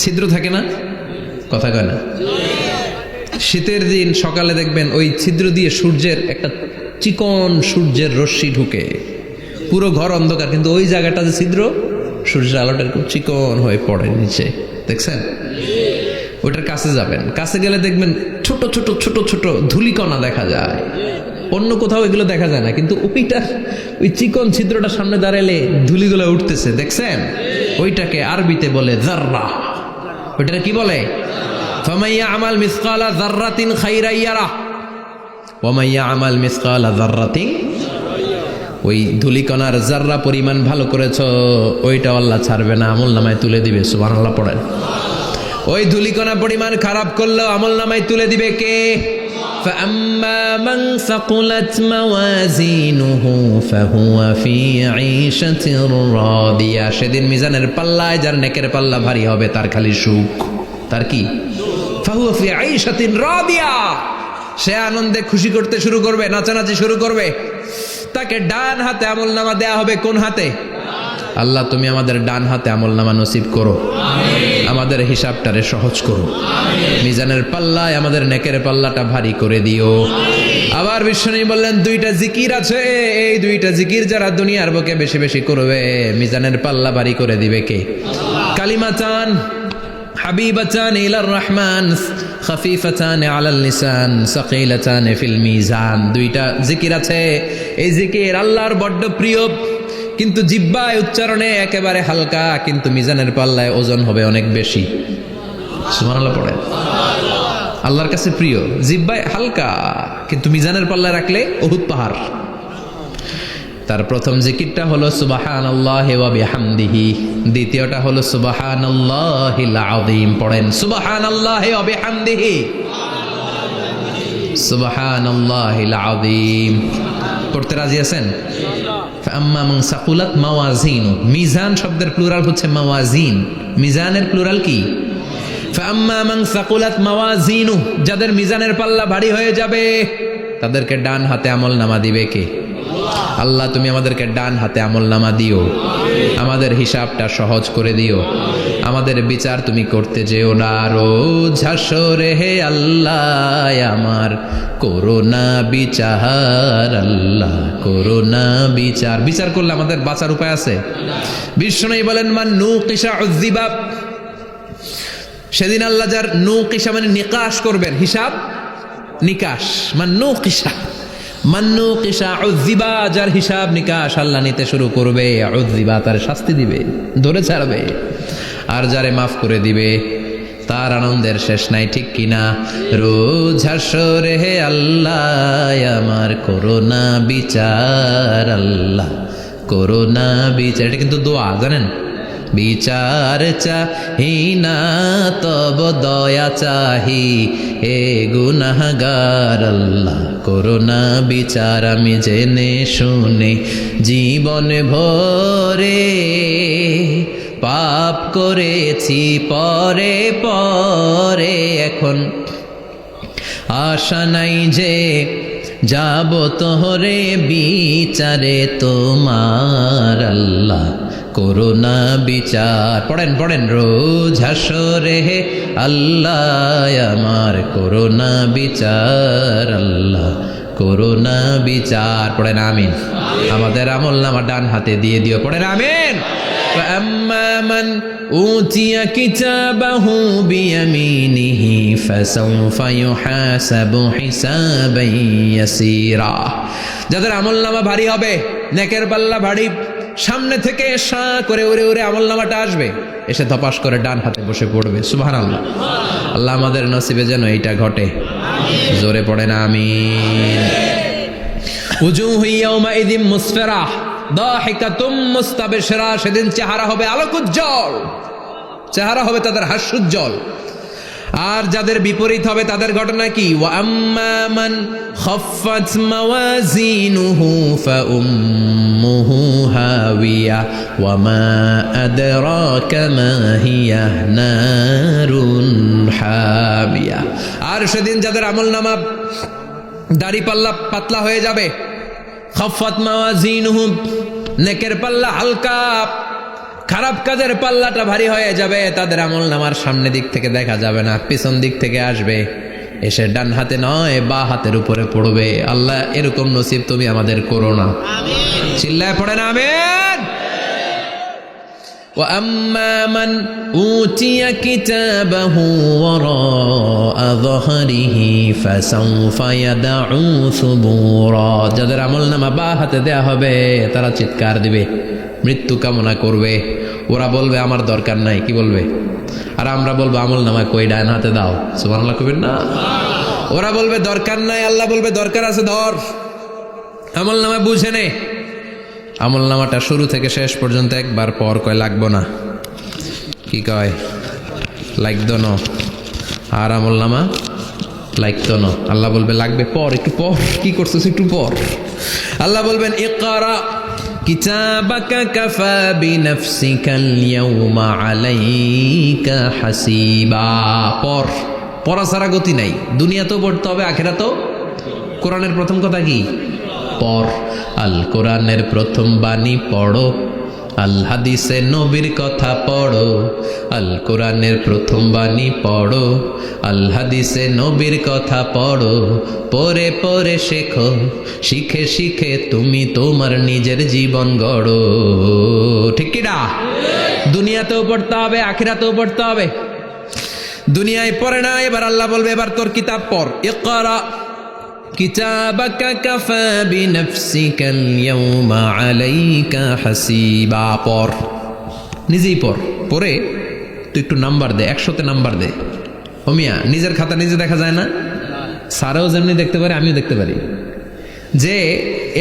ছিদ্র থাকে না, কথা কয় না। শীতের দিন সকালে দেখবেন ওই ছিদ্র দিয়ে সূর্যের একটা চিকন সূর্যের রশ্মি ঢুকে, পুরো ঘর অন্ধকার, কিন্তু ওই জায়গাটা যে ছিদ্র, সূর্যের আলোটা এরকম চিকন হয়ে পড়ে নিচে, দেখছেন? ওইটার কাছে যাবেন, কাছে গেলে দেখবেন ছোট ছোট ছোট ছোট ধূলিকণা দেখা যায়। অন্য কোথাও এগুলো দেখা যায় না, কিন্তু ওই চিকন ছিদ্রটা সামনে দাঁড়ালে ধূলিগুলো উঠতেছে, দেখছেন? ওইটাকে আরবিতে বলে যাররা। ওইটাকে কি বলে? ফামাইয়া আমাল মিসকালা যাররাতিন খাইরান ইয়ারা ওয়া মাইয়া আমাল মিসকালা যাররাতিন। ওই ধূলিকণার যাররা পরিমাণ ভালো করেছো, ওইটা আল্লাহ ছাড়বে না, আমলনামায় তুলে দিবে। সুবহানাল্লাহ পড়েন। ওই ধূলিকণা পরিমাণ খারাপ করলেও আমলনামায় তুলে দিবে কে? فأما من ثقلت موازينه فهو في عيشة راضية। সেদিন মিজানের পাল্লায় যার নেকের পাল্লা ভারী হবে তার খালি সুখ, তার কি? فهو في عيشة راضية। সে আনন্দে খুশি করতে শুরু করবে, নাচানাচি শুরু করবে। তাকে ডান হাতে আমলনামা দেয়া হবে। কোন হাতে? আল্লাহ তুমি আমাদের ডান হাতে আমলনামা নসিব করো, আমাদের হিসাবটারে সহজ করো, মিজানের পাল্লায় আমাদের নেকের পাল্লাটা ভারী করে দিও। আবার বিশ্বনবী বললেন দুইটা জিকির আছে, এই দুইটা জিকির যারা দুনিয়ার বুকে বেশি বেশি করবে মিজানের পাল্লা ভারী করে দিবে কে? কালিমাতান হাবিবাতান ইলার রহমান খাফিফাতান আলাল লিসান সাকিলাতান ফিল মিজান। দুইটা জিকির আছে, এই জিকির আল্লাহর বড্ড প্রিয়, কিন্তু জিহ্বায় উচ্চারণে একেবারে হালকা, কিন্তু মিজানের পাল্লায় ওজন হবে অনেক বেশি। সুবহানাল্লাহ পড়ে। আল্লাহর কাছে প্রিয়, জিহ্বায় হালকা, কিন্তু মিজানের পাল্লায় রাখলে উহুদ পাহাড়। তার প্রথম জিকিরটা হলো সুবহানাল্লাহি ওয়া বিহামদিহি, দ্বিতীয়টা হলো সুবহানাল্লাহিল আযীম। পড়েন সুবহানাল্লাহি ওয়া বিহামদিহি, সুবহানাল্লাহিল আযীম। পড়তে রাজি আছেন? আম্মা মান সাকুলাত মাওয়াজিনু, মিজান শব্দের প্লুরাল হচ্ছে মাওয়াজিন, মিজানের প্লুরাল কি? ফাআম্মা মান সাকুলাত মাওয়াজিনু, যাদের মিজানের পাল্লা ভারী হয়ে যাবে তাদেরকে ডান হাতে আমলনামা দিবে কে? আল্লাহ তুমি আমাদেরকে ডান হাতে আমলনামা দিও, আমাদের হিসাবটা সহজ করে দিও, আমাদের বিচার তুমি করতে যেও না রোজ হাসরে হে আল্লাহ আমার করোনা বিচার, আল্লাহ করোনা বিচার। বিচার করলে আমাদের বাঁচার উপায় আছে? বিষ্ণু বলেন মান নুকিশা উযযিবা, সেদিন আল্লাহ যার নুকিশা মানে নিকাশ করবেন, হিসাব নিকাশ, মান নুকিশা মান্নু কিসা উযযিবা, যার হিসাব নিকাশ আল্লাহ নিতে শুরু করবে, উযযিবা তার শাস্তি দিবে, ধরে ছাড়বে। আর যারে মাফ করে দিবে তার আনন্দের শেষ নাই, ঠিক কিনা? রোজ হাসরে হে আল্লাহ আমার করোনা বিচার, আল্লাহ করোনা বিচার। এটা কিন্তু দোয়া, জানেন? বিচার চাহি না তব দয়া চাহি হে গুনাহগার, আল্লাহ করোনা বিচার। আমি জেনে শুনে জীবন ভরে পাপ করেছি পরে পরে, এখন আশা নাই যে যাব তোহরে বিচারে তোমার, আল্লাহ করোনা বিচার। পড়েন পড়েন রোজ হাসরে হে আল্লাহ আমার করোনা বিচার, আল্লাহ করোনা বিচার। পড়েন আমিন। আমাদের আমলনামা ডান হাতে দিয়ে দিও, পড়েন আমিন। فأما من أوتي كتابه بيمينه فسوف يحاسب حسابا يسيرا। যাদের আমলনামা ভারী হবে, নেকের পাল্লা ভারী, সামনে থেকে সা করে উড়ে উড়ে আমলনামাটা আসবে, এসে ধপাস করে ডান হাতে বসে পড়বে। সুবহানাল্লাহ। আল্লাহ আমাদের নসিবে যেন এইটা ঘটে, জোরে পড়েন আমিন। উজুহু ইয়াউমাইযিন মুসফিরা দাহিকাতুম মুস্তাবশিরা, সেদিন চেহারা হবে আলোকোজ্জ্বল, চেহারা হবে তাদের হাস্যোজ্জ্বল। আর যাদের বিপরীত হবে তাদের ঘটনা কি? ওয়া আম্মা মান খাফফাত মাওয়াজিনুহু ফাউম্মুহু হাওিয়া ওয়া মা আদরাকা মা হিয়া নারুন হামিয়া। আর সেদিন যাদের আমলনামা দাড়ি পাল্লা পাতলা হয়ে যাবে, খাফফাত মাওয়াজিনুহু নেকের পাল্লা হালকা, খারাপ কাজের পাল্লাটা ভারী হয়ে যাবে, তাদের আমলনামার সামনে দিক থেকে দেখা যাবে না, পিছন দিক থেকে আসবে, এসে ডান হাতে নয় বা হাতের উপরে পড়বে। আল্লাহ এরকম নসিব তুমি আমাদের করো না। চিল্লায় পড়ে না আমিন। ওয়া আম্মা মান উতিয়া কিতাবাহু ওয়ারা যাহরিহি ফাসাউফা ইয়াদউ সুবুরা। যাদের আমলনামা বা হাতে দেয়া হবে তারা চিৎকার দিবে, মৃত্যু কামনা করবে। ওরা বলবে আমার দরকার নাই, কি বলবে? আর আমরা বলবো আমলনামা কই, ডান হাতে দাও। সুবহানাল্লাহ কইবেন না? ওরা বলবে দরকার নাই, আল্লাহ বলবে দরকার আছে, ধর আমলনামা বুঝে নে। আমলনামাটা শুরু থেকে শেষ পর্যন্ত একবার পর কয় লাগবো না, কি কয়? লাগতো না। আর আমলনামা লাগতো না, আল্লাহ বলবে লাগবে পর, একটু পর, কি করছিস একটু পর। আল্লাহ বলবেন ইকরা কিতাবাকা কাফা বিনাফসিকাল ইয়াউমা আলাইকা হাসিবা। পর, পড়া ছাড়া গতি নাই। দুনিয়াতেও পড়তে হবে, আখিরাতেও। কোরআনের প্রথম কথা কি? পর। আল কোরআনের প্রথম বাণী পড়ো, আল হাদিসে নবীর কথা পড়ো। আল কোরআনের প্রথম বাণী পড়ো, আল হাদিসে নবীর কথা পড়ো। পড়ে পড়ে শেখো, শিখে শিখে তুমি তোমার নিজের জীবন গড়ো। ঠিক কি না? দুনিয়াতেও পড়তে হবে, আখিরাতেও পড়তে হবে। দুনিয়ায় পড়ে না, এবার আল্লাহ বলবে এবার তোর কিতাব পড়। ইকরা কিতাবাকা কাফা বিনাফসিকাল ইয়াউমা আলাইকা হাসিবা। পর, নিজেই পড়, পড়ে তুই একটু নাম্বার দে, 100তে নাম্বার দে। ও মিয়া, নিজের খাতা নিজে দেখা যায় না? স্যারও যেমনি দেখতে পারে, আমিও দেখতে পারি। যে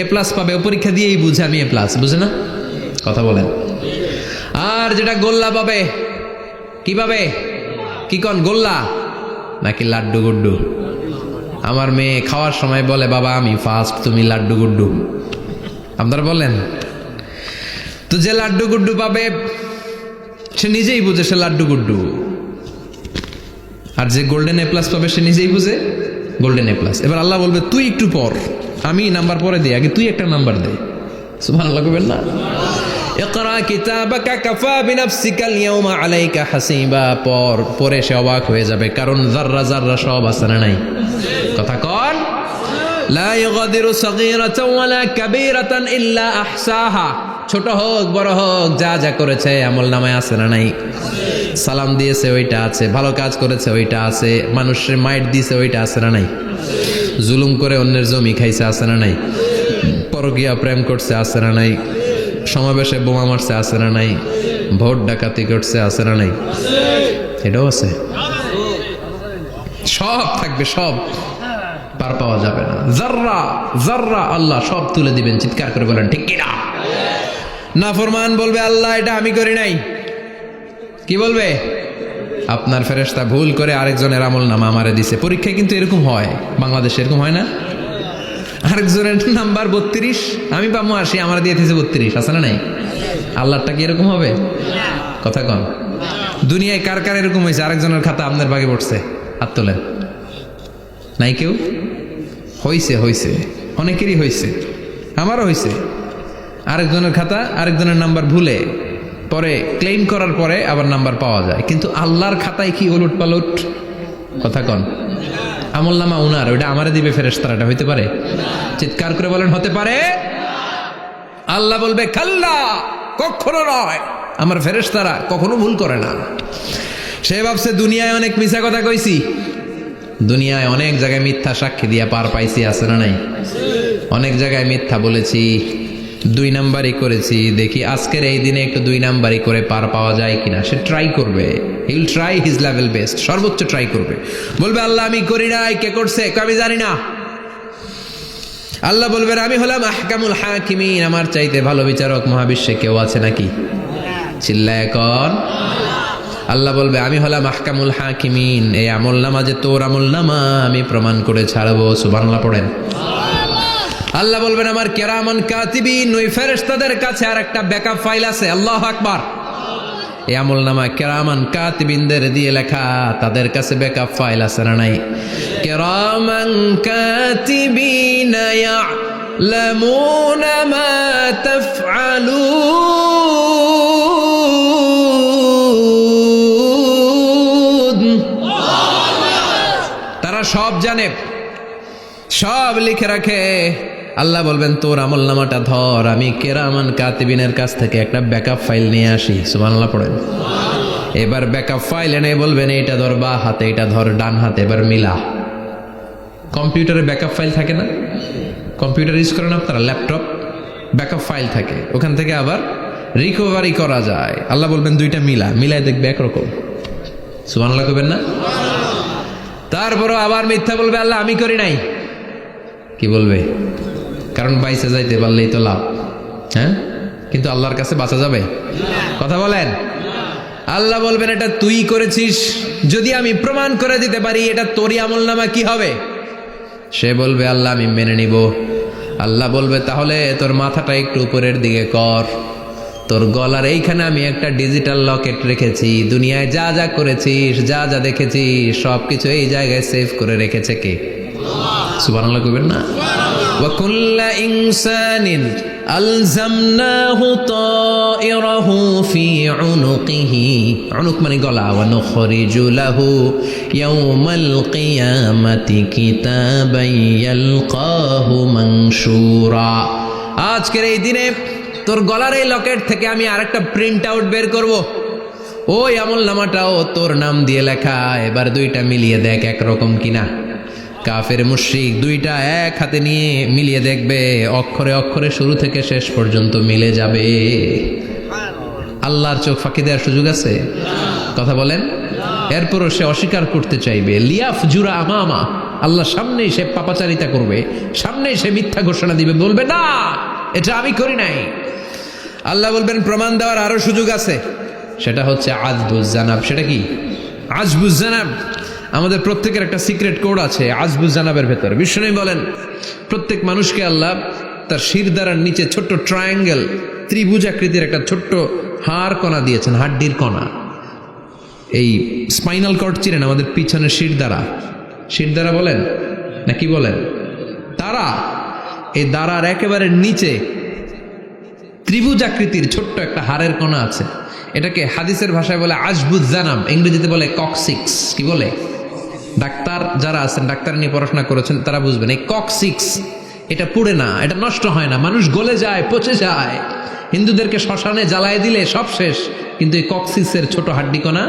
এ প্লাস পাবে ও পরীক্ষা দিয়েই বুঝে আমি এ প্লাস, বুঝে না? কথা বলেন। আর যেটা গোল্লা পাবে, কি পাবে? কি কন, গোল্লা নাকি লাড্ডু গুড্ডু? আমার মেয়ে খাওয়ার সময় বলে বাবা আমি ফার্স্ট, তুমি লাড্ডু গুড্ডু। আপনারা বলেন তো, যে লাড্ডু গুড্ডু পাবে সে নিজেই বুঝে সে লাড্ডু গুড্ডু। আর যে গোল্ডেন এ প্লাস পাবে সে নিজেই বুঝে গোল্ডেন এ প্লাস। এবার আল্লাহ বলবে তুই একটু পর, আমি নাম্বার পরে দিই, আগে তুই একটা নাম্বার দে। সুবহানাল্লাহ কইবেন না? ইকরা কিতাবাকা কাফা বিনাফসিকাল ইয়াউমা আলাইকা হাসিবা। পর, পরে সে অবাক হয়ে যাবে, কারণ যাররা যাররা সব আছে না নাই? কথা কন। লা ইগাদিরু সাগীরাতান ওয়ালা কাবীরাতান ইল্লা আহসাহা। ছোট হোক বড় হোক, যা যা করেছে আমলনামায় আছে না নাই? সালাম দিয়েছে ওইটা আছে, ভালো কাজ করেছে ওইটা আছে, মানুষের মাইট দিয়েছে ওইটা আছে না নাই? জুলুম করে অন্যের জমি খাইছে আছে না নাই? পরকীয়া প্রেম করছে আছে না নাই? সমাবেশে বোমা মারছে আছে না নাই? ভোট ডাকাতি করছে আছে না নাই? এটাও আছে। সব থাকবে, সব পার পাওয়া যাবে না। যাররা যাররা আল্লাহ সব তুলে দিবেন। চিৎকার করে বলেন ঠিক কিনা? নাফরমান বলবে আল্লাহ এটা আমি করি নাই। কি বলবে? আপনার ফেরেশতা ভুল করে আরেকজনের আমলনামা আমারে দিছে। পরীক্ষায় কিন্তু এরকম হয়, বাংলাদেশে এরকম হয় না? আরেকজনের নাম্বার 32, আমি পাবো 80, আমার দিয়ে দিয়েছে 32, আছে না নাই? আল্লাহটা কি এরকম হবে? কথা কন। দুনিয়ায় কার কার এরকম হয়েছে আরেকজনের খাতা আপনার ভাগে পড়ছে? হাত তোলেন। নাই কেউ? হইছে, হইছে, অনেকেরই হয়েছে, আমারও হয়েছে। আরেকজনের খাতা আরেকজনের নাম্বার ভুলে পরে ক্লেম করার পরে আবার নাম্বার পাওয়া যায়, কিন্তু আল্লাহর খাতায় কি ওলট পালট? কথা কন। আমলনামা উনার, ওইটা আমারে দিবে ফেরেশতারা, এটা হইতে পারে? চিৎকার করে বলেন হতে পারে? আল্লাহ বলবে খাল্লা, কখনো নয়, আমার ফেরেশতারা কখনো ভুল করে না। সে ভাবছে দুনিয়ায় অনেক মিথ্যা কথা কইছি, দুনিয়ায় অনেক জায়গায় মিথ্যা সাক্ষী দিয়া পার পাইছি, আছে না নাই? অনেক জায়গায় মিথ্যা বলেছি, 2 নাম্বারই করেছি, দেখি আজকের এই দিনে একটু 2 নাম্বারই করে পার পাওয়া যায় কিনা। সে ট্রাই করবে, he will try his level best, সর্বোচ্চ ট্রাই করবে। বলবে আল্লাহ আমি করি নাই, কে করছে? আমি জানি না। আল্লাহ বলবেন আমি হলাম আহকামুল হাকিমিন, আমার চাইতে ভালো বিচারক মহাবিশ্বে কেউ আছে নাকি? চিল্লায় কন। আল্লাহ বলবে আমি হলাম আহকামুল হাকিমিন, এই আমলনামা যে তোর আমলনামা আমি প্রমাণ করে ছাড়বো। সুবহানাল্লাহ পড়েন। আল্লাহ বলবেন আমার কিরামান কাতিবিন, ওই ফেরেশতাদের কাছে আর একটা ব্যাকআপ ফাইল আছে। আল্লাহু আকবার। এই আমলনামা কিরামান কাতিবিনদের দিয়ে লেখা, তাদের কাছে ব্যাকআপ ফাইল আছে না নাই? কিরামান কাতিবিন ইয়ালামুনা মা তাফআলুন, তারা সব জানে, সব লিখে রাখে। আল্লাহ বলবেন তোর আমলনামাটা ধর, আমি কিরামান কাতিবিনের কাছ থেকে একটা ব্যাকআপ ফাইল নিয়ে আসি। সুবহানাল্লাহ পড়েন। এবার ব্যাকআপ ফাইল এনে বলবেন এইটা ধর বা হাতে, এটা ধর ডান হাতে, এবার মিলা। কম্পিউটারে ব্যাকআপ ফাইল থাকে না? কম্পিউটার ইউজ করেন আপনারা? ল্যাপটপ ব্যাকআপ ফাইল থাকে, ওখান থেকে আবার রিকভারি করা যায়। আল্লাহ বলবেন দুইটা মিলা, মিলায় দেখবে একরকম। সুবহানাল্লাহ কইবেন না? তারপরও আবার মিথ্যা বলবে আল্লাহ আমি করি নাই। কি বলবে? কারণ বাইসে যাইতে পারলেই তো লাভ। হ্যাঁ, কিন্তু আল্লাহর কাছে বাঁচা যাবে? কথা বলেন। আল্লাহ বলবেন এটা তুই করেছিস, যদি আমি প্রমাণ করে দিতে পারি এটা তোরই আমলনামা, কি হবে? সে বলবে আল্লাহ আমি মেনে নিব। আল্লাহ বলবে তাহলে তোর মাথাটা একটু উপরের দিকে কর, তোর গলার এইখানে আমি একটা ডিজিটাল লকেট রেখেছি, দুনিয়ায় যা যা করেছিস, যা যা দেখেছিস সবকিছু এই জায়গায় সেভ করে রেখেছে কে? সুবহানাল্লাহ কইবেন না? ওয়া কুল্লা ইনসানিন আলজামনাহু তায়রাহু ফি উনুকিহি, উনুক মানে গলা, ওয়া নুখরিজু লাহু ইয়াওমাল কিয়ামাতি কিতাবান ইয়ালকাহু মানশুরা। আজকের এই দিনে তোর গলার এই লকেট থেকে আমি আরেকটা প্রিন্ট আউট বের করব, ওই আমলনামাটাও তোর নাম দিয়ে লেখা। এবার দুইটা মিলিয়ে দেখ একরকম কিনা। কাফের মুশরিক দুইটা এক হাতে নিয়ে মিলিয়ে দেখবে, অক্ষরে অক্ষরে শুরু থেকে শেষ পর্যন্ত মিলে যাবে। আল্লাহর চোখ ফাঁকি দেওয়ার সুযোগ আছে? কথা বলেন। এরপরও সে অস্বীকার করতে চাইবে। লিয়াফ জুরা আমামা, আল্লাহ সামনেই সে পাপাচারিতা করবে, সামনেই সে মিথ্যা ঘোষণা দিবে, বলবে না এটা আমি করি নাই। আল্লাহ বলবেন প্রমাণ দেওয়ার আরো সুযোগ আছে, সেটা হচ্ছে আজবুজ জানাব। সেটা কি? আজবুজ জানাব। আমাদের প্রত্যেকের একটা সিক্রেট কোড আছে আজবুজ জানাবের ভেতর। বিষ্ণু বলেন প্রত্যেক মানুষকে আল্লাহ তার শিরদাঁড়ার নিচে ছোট্ট ট্রায়াঙ্গেল, ত্রিভুজ আকৃতির একটা ছোট্ট হাড় কণা দিয়েছেন, হাড্ডির কণা। এই স্পাইনাল কর্ড চিনেন? আমাদের পিছনের শিরদাঁড়া, শিরদাঁড়া বলেন না কি বলেন? তারা, এই দাঁড়ার একেবারে নিচে ত্রিভুজ আকৃতির ছোট্ট একটা হাড়ের কণা আছে। এটাকে হাদিসের ভাষায় বলে আজবুজ জানাব, ইংরেজিতে বলে ককসিক্স। কি বলে? ডাক্তার যারা আছেন, ডাক্তার নিয়ে পড়াশোনা করেছেন, তারা বুঝবেন এই ককসিক্স এটা পুড়ে না, এটা নষ্ট হয় না, মানুষ গলে যায়, পচে যায়। হিন্দুদেরকে শ্মশানে জ্বালায় দিলে সব শেষ, কিন্তু এই ককসিক্সের ছোট হাড্ডিকণা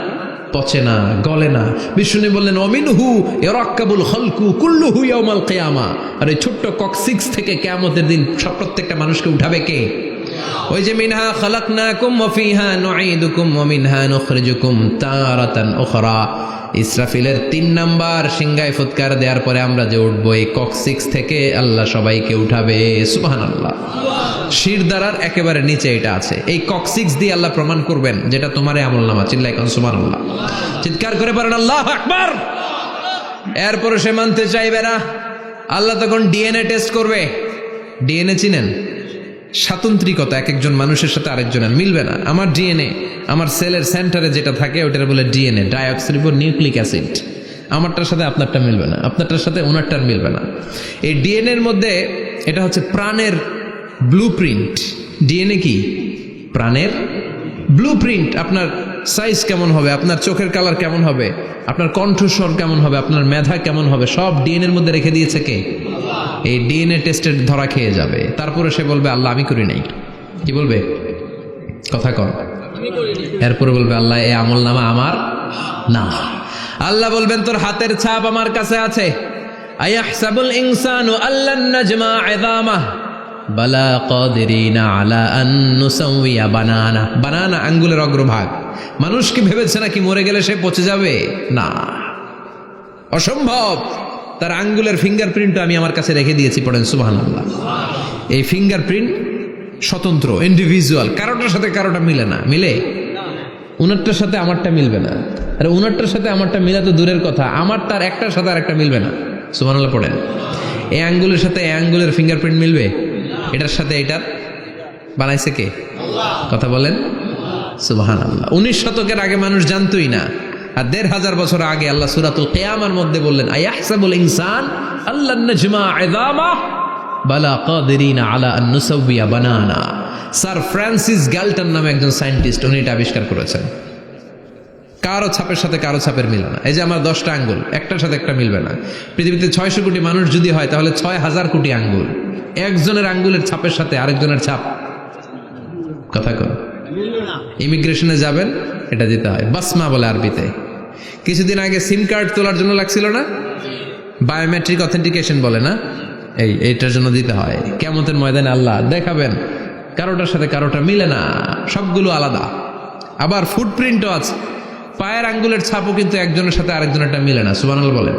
পচে না, গলে না। বিষ্ণু বললেন অমিনহু ইয়ারাক্কাবুল খালকু কুল্লুহু ইয়াউমাল কিয়ামা। আর এই ছোট্ট ককসিক্স থেকে কিয়ামতের দিন সব প্রত্যেকটা মানুষকে উঠাবে কে? ওই যে মিনহা খালাকনাকুম ওয়া ফিহা নুঈদুকুম ওয়া মিনহা নুখরিজুকুম তারাতান উখরা। ইসরাফিলের 3 নাম্বার সিংহায় ফুৎকার দেওয়ার পরে আমরা যে উঠবো, এই ককসিক্স থেকে আল্লাহ সবাইকে উঠাবে। সুবহানাল্লাহ। শিরদাঁড়ার একেবারে নিচে এটা আছে। এই ককসিক্স দিয়ে আল্লাহ প্রমাণ করবেন যেটা তোমার আমলনামা। চিল্লায় কোন সুবহানাল্লাহ, চিৎকার করে পারেন আল্লাহু আকবার। এরপরে সে মানতে চাইবে না। আল্লাহ তখন ডিএনএ টেস্ট করবে। ডিএনএ চিনেন? স্বাতন্ত্রিকতা, এক একজন মানুষের সাথে আরেকজনের মিলবে না। আমার ডিএনএ, আমার সেলের সেন্টারে যেটা থাকে ওটার বলে ডিএনএ, ডাইঅক্সিরিবো নিউক্লিক অ্যাসিড। আমারটার সাথে আপনারটা মিলবে না, আপনারটার সাথে ওনারটার মিলবে না। এই ডিএনএর মধ্যে এটা হচ্ছে প্রাণের ব্লু প্রিন্ট। ডিএনএ কি? প্রাণের ব্লু প্রিন্ট। আপনার সাইজ কেমন হবে, আপনার চোখের কালার কেমন হবে, আপনার কণ্ঠস্বর কেমন হবে, আপনার মেধা কেমন হবে, সব ডিএনএর মধ্যে রেখে দিয়েছে কে? এই ডিএনএ টেস্টের ধরা খেয়ে যাবে। তারপরে সে বলবে আল্লাহ আমি করি নাই। কি বলবে? কথা কর। এরপরে বলবে আল্লাহ এই আমলনামা আমার না। আল্লাহ বলবেন তোর হাতের ছাপ আমার কাছে আছে। আয়াহসাবুল ইনসানু আল্লান নাজমা ইযামাহ বালা কাদিরিনা আলা আন নুসাউইয়া বানানা। বানানা আঙ্গুলের অগ্রভাগ। মানুষ কি ভেবেছে নাকি মরে গেলে সে পচে যাবে? না, অসম্ভব। তার আঙ্গুলের ফিঙ্গারপ্রিন্ট আমি আমার কাছে রেখে দিয়েছি। পড়েন সুবহানাল্লাহ। এই ফিঙ্গারপ্রিন্ট স্বতন্ত্র, ইন্ডিভিজুয়াল, কারোটার সাথে কারোটা মিলে না। মিলে? উনারটার সাথে আমারটা মিলবে না, আর উনারটার সাথে আমারটা মিলা তো দূরের কথা, আমার তার একটার সাথে আর একটা মিলবে না। সুবহানাল্লাহ পড়েন। এই আঙ্গুলের সাথে এই আঙ্গুলের ফিঙ্গারপ্রিন্ট মিলবে, এটার সাথে এটার বানাইছে কে? কথা বলেন সুবহানাল্লাহ। 19 শতকের আগে মানুষ জানতোই না, আর 1500 বছর আগে আল্লাহ সূরাতুল কিয়ামার মধ্যে বললেন, আয়াহসাবুল ইনসান আল্লান নাজমা ইযামা বালা কাদিরিনা আলা আন নুসাউবিয়া বানানা। স্যার ফ্রান্সিস গ্যালটন নামে একজন সায়েন্টিস্ট, উনি এটা আবিষ্কার করেছেন। কারো ছাপের সাথে কারো ছাপের মিলে না। এই যে আমার 10টা আঙ্গুল, একটার সাথে একটা মিলবে না। পৃথিবীতে 600 কোটি মানুষ যদি হয় তাহলে 6000 কোটি আঙ্গুল, একজনের আঙ্গুলের ছাপের সাথে আরেকজনের ছাপ কথা কর। ইমিগ্রেশনে যাবেন, এটা দিতে হয়, বাসমা বলে আরবিতে। কিছুদিন আগে সিম কার্ড তোলার জন্য লাগছিল না, বায়োমেট্রিক অথেন্টিকেশন বলে না, এইটার জন্য দিতে হয়। কিয়ামতের ময়দানে আল্লাহ দেখাবেন কারোটার সাথে কারোটা মিলে না, সবগুলো আলাদা। আবার ফুটপ্রিন্টও আছে, পায়ের আঙ্গুলের ছাপও কিন্তু একজনের সাথে আরেকজনেরটা মিলে না। সুবহানাল্লাহ বলেন।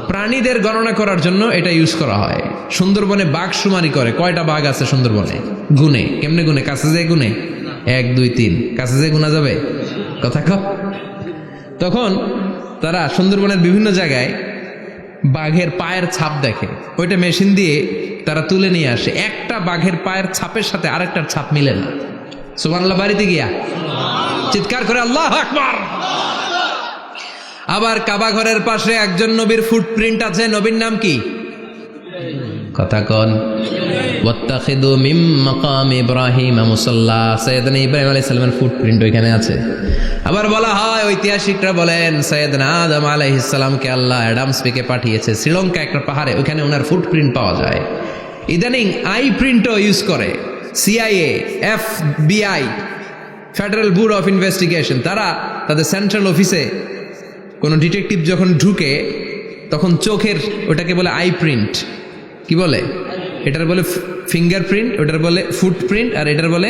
প্রাণীদের গণনা করার জন্য এটা ইউজ করা হয়। সুন্দরবনে বাঘ শুমারি করে, কয়টা বাঘ আছে সুন্দরবনে গুনে, কেমনে গুনে? কাছে যায় গুনে, 1 2 3, কাছে যায় গুনা যাবে? কথা কও। তখন তারা সুন্দরবনের বিভিন্ন জায়গায় বাঘের পায়ের ছাপ দেখে, ওইটা মেশিন দিয়ে তারা তুলে নিয়ে আসে। একটা বাঘের পায়ের ছাপের সাথে আরেকটার ছাপ মিলে না। সুবহানাল্লাহ। বাড়িতে গিয়া চিৎকার করে আল্লাহু আকবার। আবার কাবা ঘরের পাশে একজন নবীর ফুটপ্রিন্ট আছে, নবীর নাম কি? কথা কন। ওয়াত্তাখিদু মিন মাকাম ইব্রাহিম মুসাল্লা, সাইয়েদনা ইব্রাহিম আলাইহিস সালামের ফুটপ্রিন্ট ওইখানে আছে। আবার বলা হয়, ঐতিহাসিকরা বলেন সাইয়েদনা আদম আলাইহিস সালামকে আল্লাহ অ্যাডামস পেকে পাঠিয়েছে শ্রীলঙ্কা একটা পাহাড়ে, ওইখানে ওনার ফুটপ্রিন্ট পাওয়া যায়। ইদানিং আই প্রিন্টও ইউজ করে CIA, FBI, federal bureau of investigation. তারা তাদের সেন্ট্রাল অফিসে কোনো ডিটেকটিভ যখন ঢুকে তখন চোখের, ওটাকে বলে আই প্রিন্ট, কি বলে? এটার বলে ফিঙ্গারপ্রিন্ট, ওটার বলে ফুটপ্রিন্ট, আর এটার বলে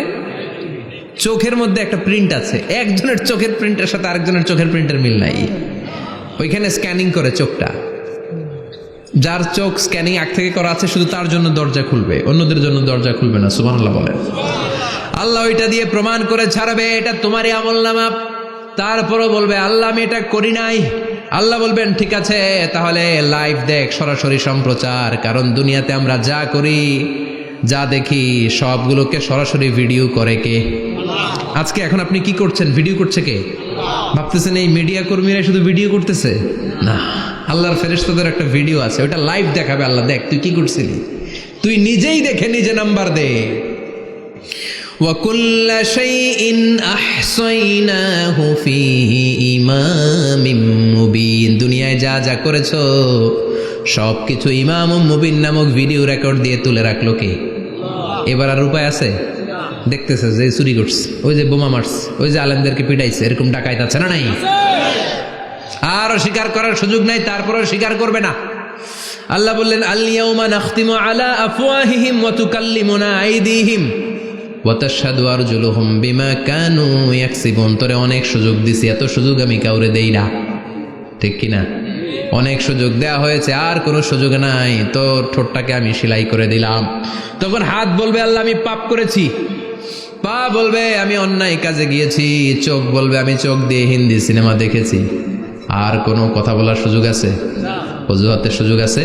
চোখের মধ্যে একটা প্রিন্ট আছে। একজনের চোখের প্রিন্টের সাথে আরেকজনের চোখের প্রিন্টের মিল নাই, ওইখানে স্ক্যানিং করে চোখটা। যার চোখ স্ক্যানিং আগ থেকে করা আছে শুধু তার জন্য দরজা খুলবে, অন্যদের জন্য দরজা খুলবে না। সুবহানাল্লাহ বলেন। আল্লাহ ওইটা দিয়ে প্রমাণ করে ছাড়বে এটা তোমারই আমলনামা। তারপরও বলবে আল্লাহ আমি এটা করি নাই। আল্লাহ বলবেন ঠিক আছে, তাহলে লাইভ দেখ, সরাসরি সম্প্রচার। কারণ দুনিয়াতে আমরা যা করি, যা দেখি, সবগুলোকে সরাসরি ভিডিও করে কে? আজকে এখন আপনি কি করছেন, ভিডিও করছে কে? ভাবতেছেন এই মিডিয়া কর্মীরা শুধু ভিডিও করতেছে? না, আল্লাহর ফেরেশতাদের একটা ভিডিও আছে, ওটা লাইভ দেখাবে। আল্লাহ দেখ তুই কি করছিলি, তুই নিজেই দেখে নিজে নাম্বার দে। وَكُلَّ شَيْءٍ أَحْصَيْنَاهُ فِي إِمَامٍ مُبِينٍ। দুনিয়ায় যা যা করেছো সব কিছু ইমাম মুবিন নামক ভিডিও রেকর্ড দিয়ে তুলে রাখলো কে? এবার আর উপায় আছে? দেখতেছে যে চুরি করছে, ওই যে বোমা মারছে, ওই যে আলেমদেরকে পিটাইছে, এরকম ডাকাইত আছে না নাই? আর স্বীকার করার সুযোগ নাই, তারপরেও স্বীকার করবে না। আল্লাহ বললেন আল-ইয়াউমা নাখতিমু আলা আফওয়াহিহিম ওয়া তুকাল্লিমুনা আইদিহিম ওয়া তাশহাদু আরজুলুহুম বিমা কানু ইয়াকসিবুন। তোরে অনেক সুযোগ দিছি, এত সুযোগ আমি কাউরে দেই না, ঠিক কিনা? অনেক সুযোগ দেয়া হয়েছে, আর কোনো সুযোগ নাই, তো ঠোঁটটাকে আমি সেলাই করে দিলাম। তখন হাত বলবে আল্লাহ আমি পাপ করেছি, পা বলবে আমি অন্যায় কাজে গিয়েছি, চোখ বলবে আমি চোখ দিয়ে হিন্দি সিনেমা দেখেছি। আর কোনো কথা বলার সুযোগ আছে? অজুহাতের সুযোগ আছে?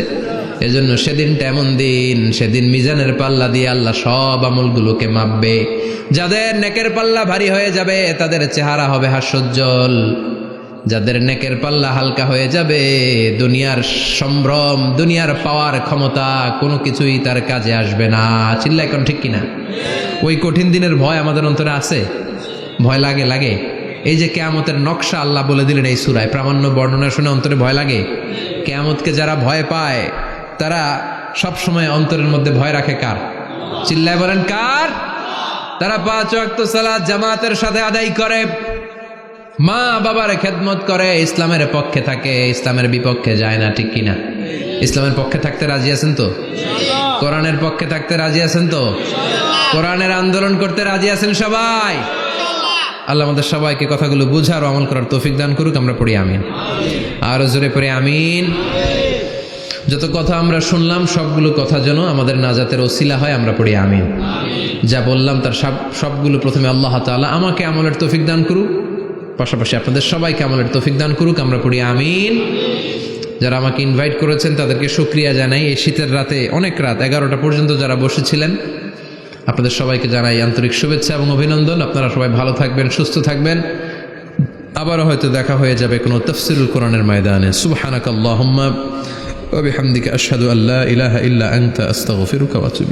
এজন্য সেদিনটা এমন দিন, সেদিন মিজানের পাল্লা দিয়ে আল্লাহ সব আমলগুলোকে মাপবে। যাদের নেকের পাল্লা ভারী হয়ে যাবে তাদের চেহারা হবে হাস্যোজ্জ্বল, যাদের নেকের পাল্লা হালকা হয়ে যাবে দুনিয়ার সম্ভ্রম, দুনিয়ার পাওয়ার ক্ষমতা কোনো কিছুই তার কাজে আসবে না। চিল্লা এখন ঠিক কিনা? ওই কঠিন দিনের ভয় আমাদের অন্তরে আছে? ভয় লাগে? লাগে। এই যে কিয়ামতের নকশা আল্লাহ বলে দিলেন এই সূরায়, প্রামাণ্য বর্ণনা শুনে অন্তরে ভয় লাগে? কিয়ামতকে যারা ভয় পায় তারা সব সময় অন্তরের মধ্যে ভয় রাখে কার? চিল্লায় বলেন কার? তারা 5 ওয়াক্ত সালাত জামাতের সাথে আদায় করে, মা বাবার খেদমত করে, ইসলামের পক্ষে থাকে, ইসলামের বিপক্ষে যায় না, ঠিক কিনা? ইসলামের পক্ষে থাকতে রাজি আছেন তো? কোরআনের পক্ষে থাকতে রাজি আছেন তো? কোরআনের আন্দোলন করতে রাজি আছেন সবাই? আল্লাহ আমাদের সবাইকে কথাগুলো বুঝার ও আমল করার তৌফিক দান করুক। আমরা পড়ি আমিন। আরো জোরে পড়ি আমিন। যত কথা আমরা শুনলাম সবগুলো কথা যেন আমাদের নাজাতের ওসিলা হয়, আমরা পড়ি আমিন। যা বললাম তার সবগুলো প্রথমে আল্লাহ তাআলা আমাকে আমলের তৌফিক দান করুক, পাশাপাশি আপনাদের সবাইকে আমলের তৌফিক দান করুক, আমরা পড়ি আমিন। যারা আমাকে ইনভাইট করেছেন তাদেরকে শুকরিয়া জানাই। এই শীতের রাতে, অনেক রাত 11টা পর্যন্ত যারা বসেছিলেন, আপনাদের সবাইকে জানাই আন্তরিক শুভেচ্ছা এবং অভিনন্দন। আপনারা সবাই ভালো থাকবেন, সুস্থ থাকবেন। আবারও হয়তো দেখা হয়ে যাবে কোনো তাফসিরুল কোরআনের ময়দানে। সুবহানাকাল্লাহুম্মা ওয়া বিহামদিকা আশহাদু আল্লা ইলাহা ইল্লা আনতা আস্তাগফিরুকা ওয়া আতুবু